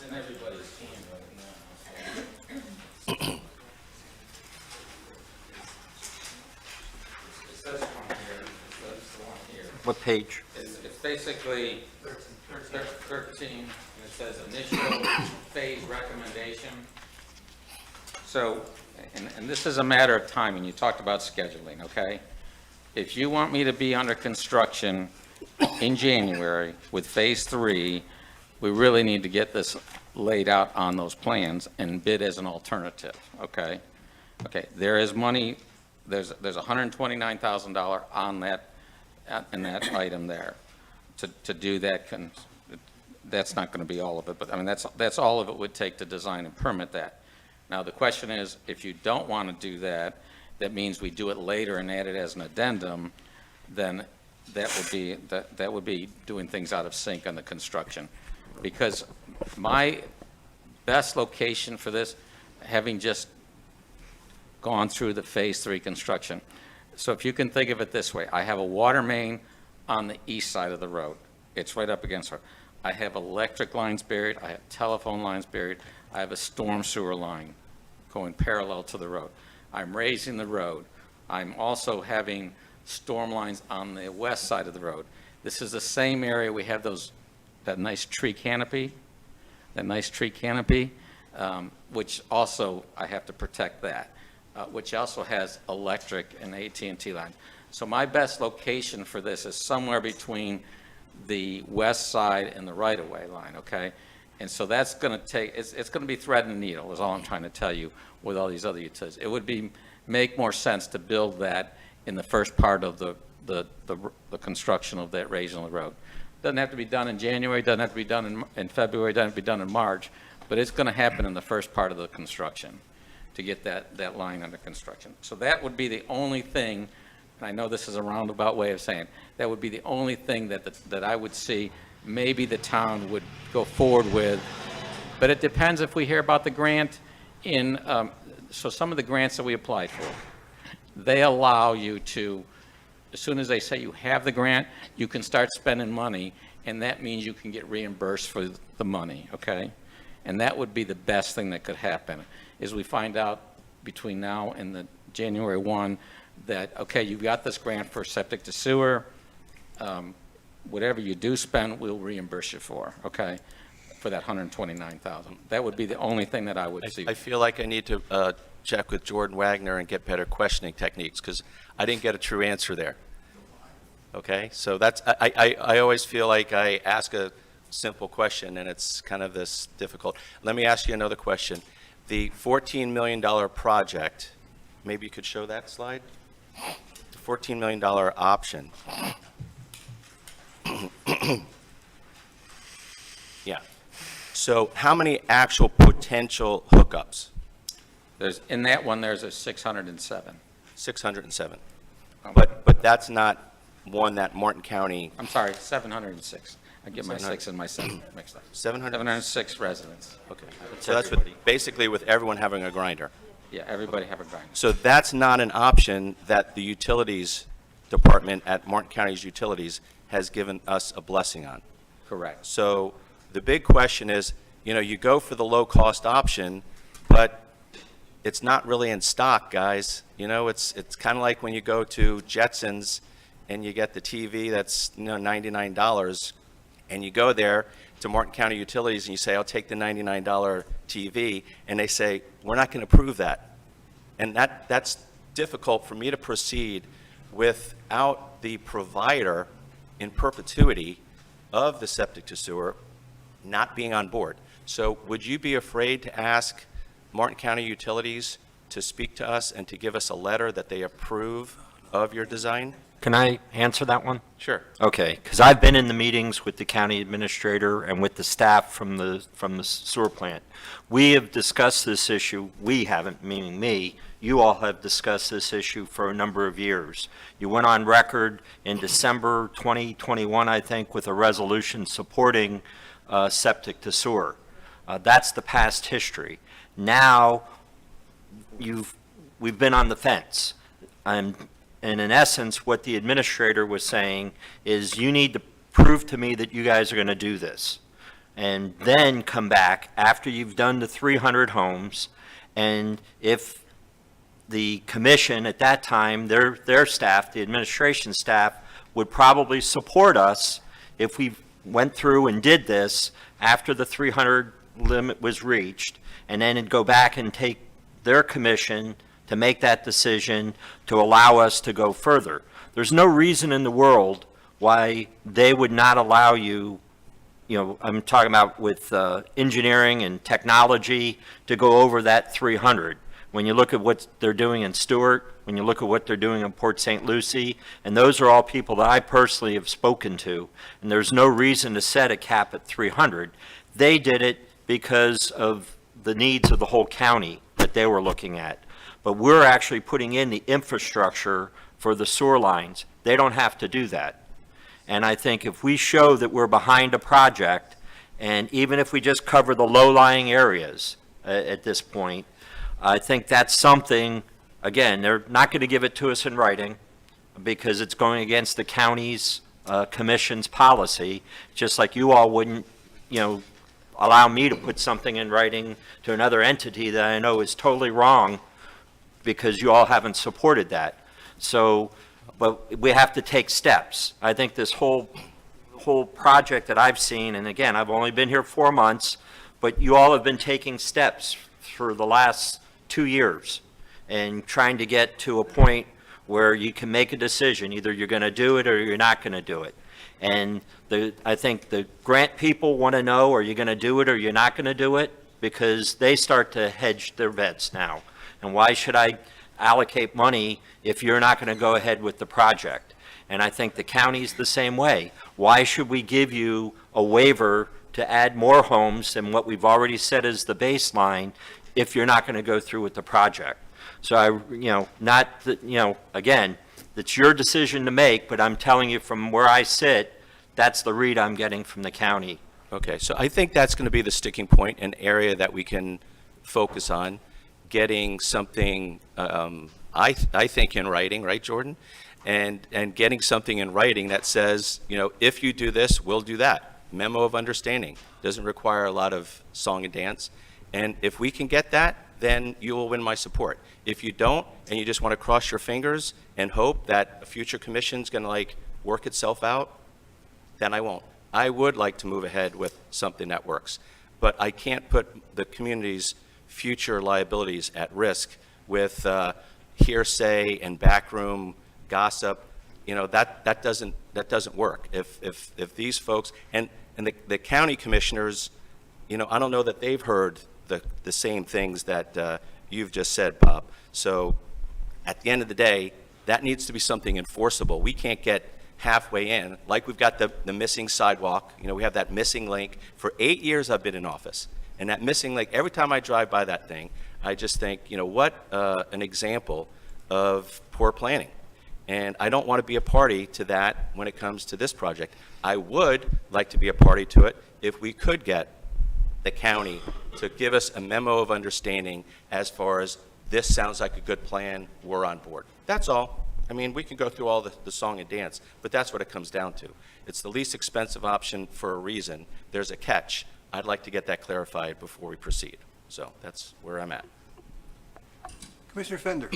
in everybody's hand right now. It says one here, it says the one here. What page? It's basically 13, and it says initial phase recommendation. So, and this is a matter of timing. You talked about scheduling, okay? If you want me to be under construction in January with phase 3, we really need to get this laid out on those plans and bid as an alternative, okay? Okay, there is money, there's $129,000 on that, in that item there to do that. That's not going to be all of it, but I mean, that's all of it would take to design and permit that. Now, the question is, if you don't want to do that, that means we do it later and add it as an addendum, then that would be doing things out of sync on the construction. Because my best location for this, having just gone through the phase 3 construction. So if you can think of it this way, I have a water main on the east side of the road. It's right up against her. I have electric lines buried, I have telephone lines buried, I have a storm sewer line going parallel to the road. I'm raising the road. I'm also having storm lines on the west side of the road. This is the same area we have that nice tree canopy, which also I have to protect that, which also has electric and AT&T lines. So my best location for this is somewhere between the west side and the right-of-way line, okay? And so that's going to take, it's going to be thread and needle is all I'm trying to tell you with all these other utilities. It would make more sense to build that in the first part of the construction of that raising of the road. Doesn't have to be done in January, doesn't have to be done in February, doesn't have to be done in March, but it's going to happen in the first part of the construction to get that line under construction. So that would be the only thing, and I know this is a roundabout way of saying, that would be the only thing that I would see maybe the town would go forward with. But it depends if we hear about the grant so some of the grants that we applied for, they allow you to, as soon as they say you have the grant, you can start spending money, and that means you can get reimbursed for the money, okay? And that would be the best thing that could happen, is we find out between now and the January 1 that, okay, you've got this grant for septic to sewer, whatever you do spend, we'll reimburse you for, okay? for that 129,000. That would be the only thing that I would see. I feel like I need to check with Jordan Wagner and get better questioning techniques, because I didn't get a true answer there. Okay, so that's, I always feel like I ask a simple question and it's kind of this difficult. Let me ask you another question. The $14 million project, maybe you could show that slide? The $14 million option. Yeah. So how many actual potential hookups? In that one, there's a 607. 607. But that's not one that Martin County, I'm sorry, 706. I get my 700. 6 and my 7 mixed up. 700? 706 residents. Okay. So that's with, basically with everyone having a grinder. Yeah, everybody have a grinder. So that's not an option that the utilities department at Martin County's Utilities has given us a blessing on. Correct. So the big question is, you go for the low-cost option, but it's not really in stock, guys. It's kind of like when you go to Jetsons and you get the TV that's, $99, and you go there to Martin County Utilities and you say, I'll take the $99 TV, and they say, we're not going to approve that. And that's difficult for me to proceed without the provider in perpetuity of the septic to sewer not being on board. So would you be afraid to ask Martin County Utilities to speak to us and to give us a letter that they approve of your design? Can I answer that one? Sure. Okay, because I've been in the meetings with the county administrator and with the staff from the sewer plant. We have discussed this issue, we haven't, meaning me, you all have discussed this issue for a number of years. You went on record in December 2021, I think, with a resolution supporting septic to sewer. That's the past history. Now, we've been on the fence. And in essence, what the administrator was saying is you need to prove to me that you guys are going to do this. And then come back after you've done the 300 homes, and if the commission at that time, their staff, the administration staff, would probably support us if we went through and did this after the 300 limit was reached, and then it'd go back and take their commission to make that decision to allow us to go further. There's no reason in the world why they would not allow you, I'm talking about with engineering and technology, to go over that 300. When you look at what they're doing in Stewart, when you look at what they're doing in Port St. Lucie, and those are all people that I personally have spoken to, and there's no reason to set a cap at 300. They did it because of the needs of the whole county that they were looking at. But we're actually putting in the infrastructure for the sewer lines. They don't have to do that. And I think if we show that we're behind a project, and even if we just cover the low-lying areas at this point, I think that's something, again, they're not going to give it to us in writing because it's going against the county's commission's policy, just like you all wouldn't, allow me to put something in writing to another entity that I know is totally wrong because you all haven't supported that. So, but we have to take steps. I think this whole project that I've seen, and again, I've only been here 4 months, but you all have been taking steps for the last 2 years and trying to get to a point where you can make a decision. Either you're going to do it or you're not going to do it. And I think the grant people want to know, are you going to do it or you're not going to do it? Because they start to hedge their bets now. And why should I allocate money if you're not going to go ahead with the project? And I think the county's the same way. Why should we give you a waiver to add more homes than what we've already set as the baseline if you're not going to go through with the project? So again, it's your decision to make, but I'm telling you from where I sit, that's the read I'm getting from the county. Okay, so I think that's going to be the sticking point, an area that we can focus on, getting something, I think in writing, right, Jordan? And getting something in writing that says, if you do this, we'll do that. Memo of understanding. Doesn't require a lot of song and dance. And if we can get that, then you will win my support. If you don't, and you just want to cross your fingers and hope that a future commission's going to work itself out, then I won't. I would like to move ahead with something that works, but I can't put the community's future liabilities at risk with hearsay and backroom gossip. You know, that doesn't work. If these folks, and the county commissioners, you know, I don't know that they've heard the same things that you've just said, Bob. So at the end of the day, that needs to be something enforceable. We can't get halfway in, like we've got the missing sidewalk. You know, we have that missing link. For 8 years I've been in office, and that missing link, every time I drive by that thing, I just think, you know, what an example of poor planning. And I don't want to be a party to that when it comes to this project. I would like to be a party to it if we could get the county to give us a memo of understanding as far as this sounds like a good plan, we're on board. That's all. I mean, we can go through all the song and dance, but that's what it comes down to. It's the least expensive option for a reason. There's a catch. I'd like to get that clarified before we proceed. So that's where I'm at. Commissioner Fender.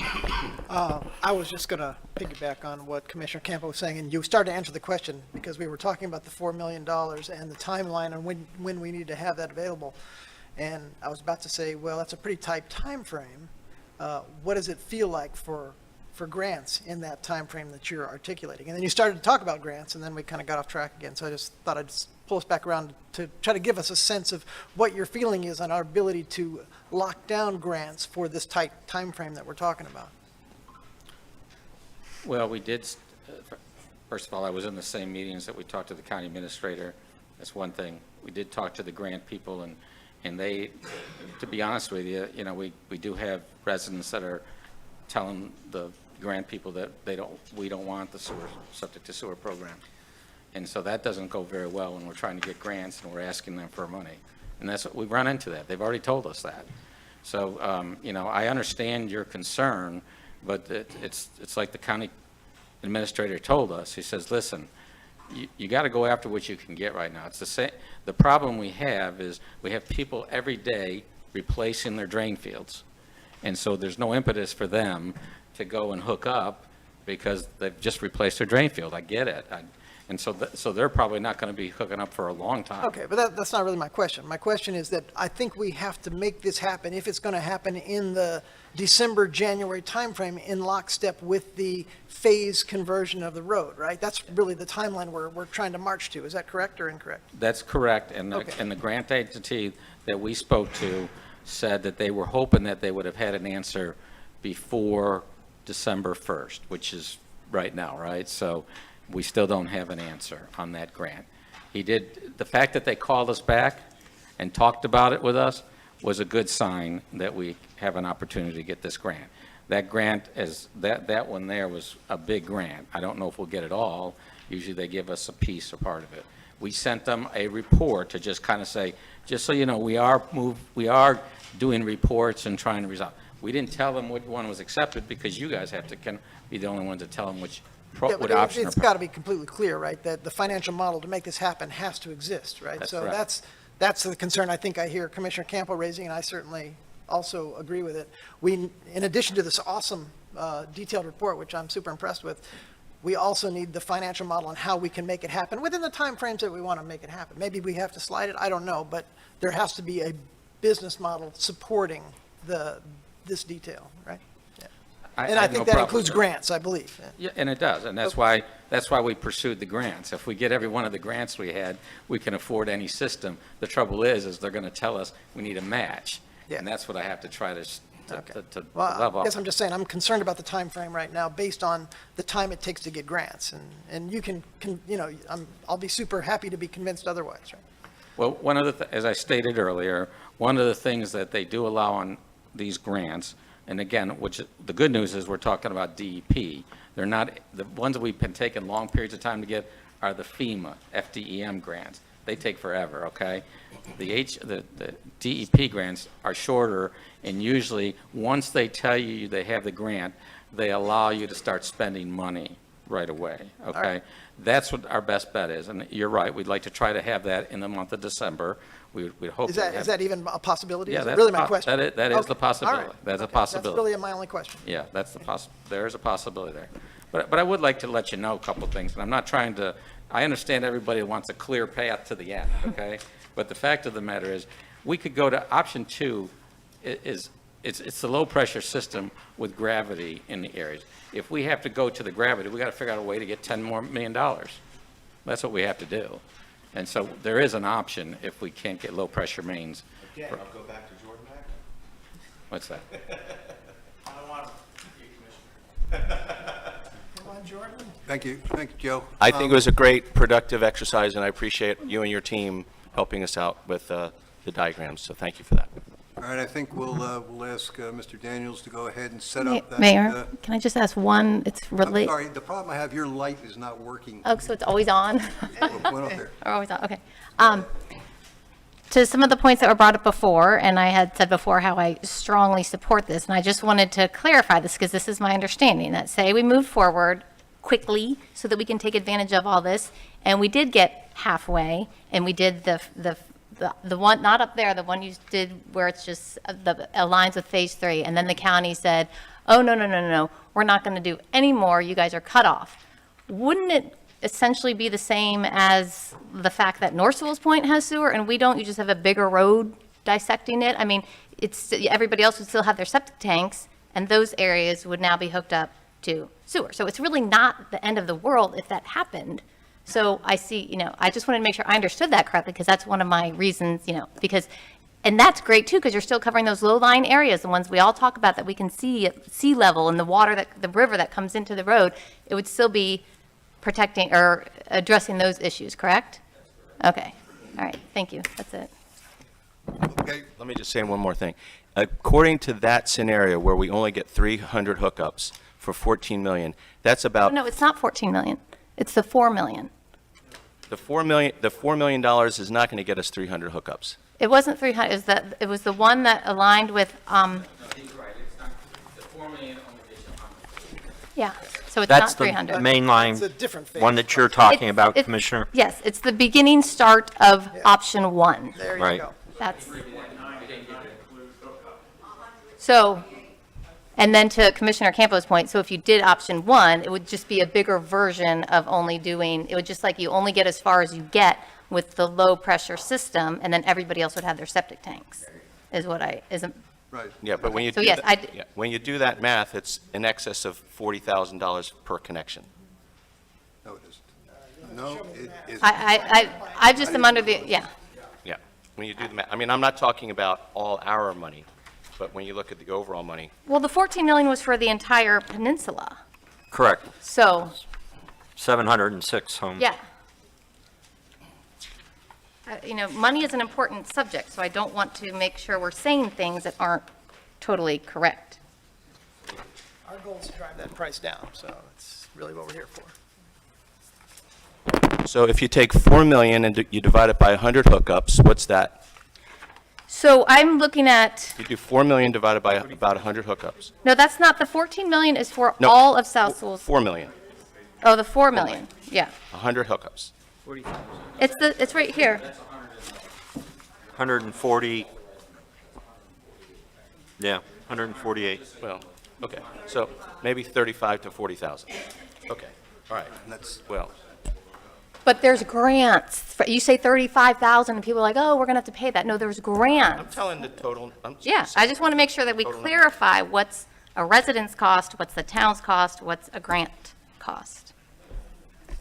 I was just going to piggyback on what Commissioner Campo was saying, and you started to answer the question because we were talking about the $4 million and the timeline on when we need to have that available. And I was about to say, well, that's a pretty tight time frame. What does it feel like for grants in that time frame that you're articulating? And then you started to talk about grants, and then we kind of got off track again. So I just thought I'd just pull us back around to try to give us a sense of what your feeling is on our ability to lock down grants for this tight time frame that we're talking about. Well, we did, first of all, I was in the same meetings that we talked to the county administrator. That's one thing. We did talk to the grant people, and they, to be honest with you, you know, we do have residents that are telling the grant people that we don't want the sewer, subject to sewer program. And so that doesn't go very well when we're trying to get grants and we're asking them for money. And that's what we've run into that. They've already told us that. So, you know, I understand your concern, but it's like the county administrator told us. He says, listen, you got to go after what you can get right now. It's the same. The problem we have is we have people every day replacing their drain fields. And so there's no impetus for them to go and hook up because they've just replaced their drain field. I get it. And so they're probably not going to be hooking up for a long time. Okay, but that's not really my question. My question is that I think we have to make this happen, if it's going to happen in the December, January timeframe, in lockstep with the phase conversion of the road, right? That's really the timeline we're trying to march to. Is that correct or incorrect? That's correct. And Okay. and the grant agency that we spoke to said that they were hoping that they would have had an answer before December 1st, which is right now, right? So we still don't have an answer on that grant. The fact that they called us back and talked about it with us was a good sign that we have an opportunity to get this grant. That grant, that one there was a big grant. I don't know if we'll get it all. Usually they give us a piece or part of it. We sent them a report to just kind of say, just so you know, we are doing reports and trying to resolve. We didn't tell them which one was accepted because you guys have to be the only ones to tell them which Yeah, what but option. it's got to be completely clear, right, that the financial model to make this happen has to exist, right? That's So correct. that's the concern I think I hear Commissioner Campo raising, and I certainly also agree with it. We, in addition to this awesome detailed report, which I'm super impressed with, we also need the financial model on how we can make it happen within the timeframes that we want to make it happen. Maybe we have to slide it, I don't know, but there has to be a business model supporting this detail, right? And I have no think that problem includes with it. grants, I believe. Yeah, and it does, and that's why we pursued the grants. If we get every one of the grants we had, we can afford any system. The trouble is they're going to tell us we need a match, Yeah. and that's what I have to try to Okay. level Well, I off. guess I'm just saying, I'm concerned about the time frame right now based on the time it takes to get grants. And you can, you know, I'll be super happy to be convinced otherwise, right? Well, one of the, as I stated earlier, one of the things that they do allow on these grants, and again, which the good news is we're talking about DEP. They're not, the ones that we've been taking long periods of time to get are the FEMA, FDEM grants. They take forever, okay? The DEP grants are shorter, and usually, once they tell you they have the grant, they allow you to start spending money right away, okay? right. That's what our best bet is, and you're right, we'd like to try to have that in the month of December. We'd hope Is to that, have. is that even a possibility? Yeah, Is it that's really a my question? that is Okay, the possibility. all right. That's a Okay, possibility. That's really my only question. Yeah, that's there is a possibility there. But I would like to let you know a couple of things, and I'm not trying to, I understand everybody wants a clear path to the end, okay? But the fact of the matter is, we could go to option two, it's the low-pressure system with gravity in the areas. If we have to go to the gravity, we got to figure out a way to get $10 million more. That's what we have to do. And so there is an option if we can't get low-pressure mains. Again, I'll go back to Jordan Mack. What's that? I don't want to. Come on, Jordan. Thank you, Joe. I think it was a great, productive exercise, and I appreciate you and your team helping us out with the diagrams, so thank you for that. All right, I think we'll ask Mr. Daniels to go ahead and set up that. Mayor, can I just ask one, it's I'm really, sorry, the problem I have, your light is not working. oh, so it's always on? Went up there. Or always on, okay. To some of the points that were brought up before, and I had said before how I strongly support this, and I just wanted to clarify this because this is my understanding, that say we move forward quickly so that we can take advantage of all this, and we did get halfway, and we did the one, not up there, the one you did where it's just the aligns with phase 3, and then the county said, oh, no, we're not going to do any more, you guys are cut off. Wouldn't it essentially be the same as the fact that North Sewalls Point has sewer and we don't? You just have a bigger road dissecting it? I mean, everybody else would still have their septic tanks, and those areas would now be hooked up to sewer. So it's really not the end of the world if that happened. So I see, I just wanted to make sure I understood that correctly, because that's one of my reasons, because, and that's great too, because you're still covering those low-lying areas, the ones we all talk about that we can see at sea level and the water the river that comes into the road. It would still be protecting or addressing those issues, correct? Okay. All right. Thank you. That's it. Okay, Let me just say one more thing. According to that scenario where we only get 300 hookups for 14 million, that's about No, it's not 14 million. It's the 4 million. the $4 million is not going to get us 300 hookups. It wasn't 300. It was the one that aligned with, He's right, it's not, the 4 million only gets you 100. yeah. So it's That's not the 300. main line, It's a different phase. one that you're talking It's- about, it's- Commissioner. Yes, it's the beginning start of option 1. There you Right. go. That's. So, and then to Commissioner Campo's point, so if you did option 1, it would just be a bigger version of only doing, it would just like you only get as far as you get with the low pressure system, and then everybody else would have their septic tanks, is what right. Yeah, but when you So do yes, that, yeah, when you do that math, it's in excess of $40,000 per connection. No, it isn't. No, it isn't. I just am under the, yeah. Yeah, when you do the math. I mean, I'm not talking about all our money, but when you look at the overall money, Well, the 14 million was for the entire peninsula, Correct. so, 706 homes. yeah. Money is an important subject, so I don't want to make sure we're saying things that aren't totally correct. Our goal is to drive that price down, so that's really what we're here for. so if you take 4 million and you divide it by 100 hookups, what's that? So I'm looking at, You do 4 million divided by about 100 hookups. no, that's not, the 14 million is for No, all of South Sewalls. 4 million, Oh, the 4 million, yeah. 100 hookups. It's right here. 140, yeah, 148. Well, okay, so maybe 35 to 40,000. Okay, all right, That's, well, But there's grants. You say 35,000 and people are like, oh, we're going to have to pay that. No, there's I'm grants. telling the total, Yeah, I just want to make sure that we Total number. clarify what's a resident's cost, what's the town's cost, what's a grant cost.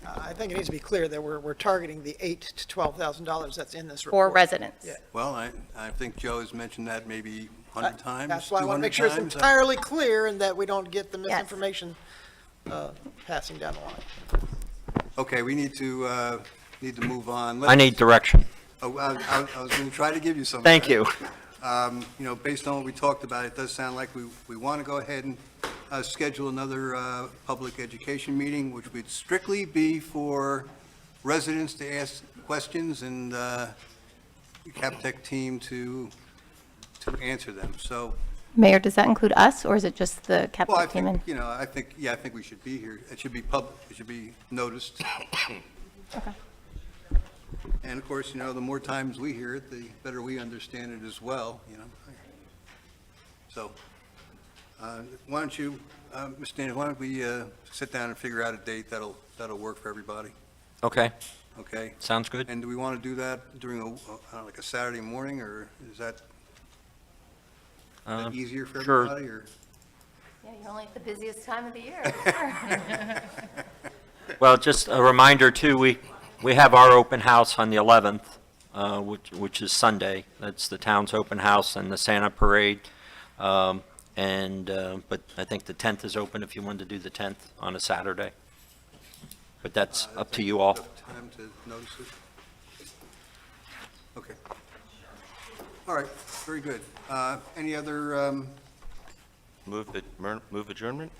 I think it needs to be clear that we're targeting the $8,000 to $12,000 that's in this For report. residents. Yeah. well, I think Joe has mentioned that maybe 100 times, 200 times. That's why I want to make sure it's entirely clear and that we don't get the misinformation passing down the line. Okay, we need to move on. I need direction. Oh, I was going to try to give you some. Thank you. Based on what we talked about, it does sound like we want to go ahead and schedule another public education meeting, which would strictly be for residents to ask questions and the CapTech team to answer them. So, Mayor, does that include us, or is it just the well, I capital team? think, I think we should be here. It should be public, it should be noticed. Okay. And of course, the more times we hear it, the better we understand it as well, So, why don't you, Mr. Daniels, why don't we sit down and figure out a date that'll work for everybody? Okay, okay? sounds good. And do we want to do that during like a Saturday morning, or is that easier for sure. everybody, or? Yeah, you're only at the busiest time of the year. Well, just a reminder too, we have our open house on the 11th, which is Sunday. That's the town's open house and the Santa Parade. But I think the 10th is open if you wanted to do the 10th on a Saturday. But that's up to you all. Enough time to notice it? Okay. All right, very good. Any other, Move adjournment?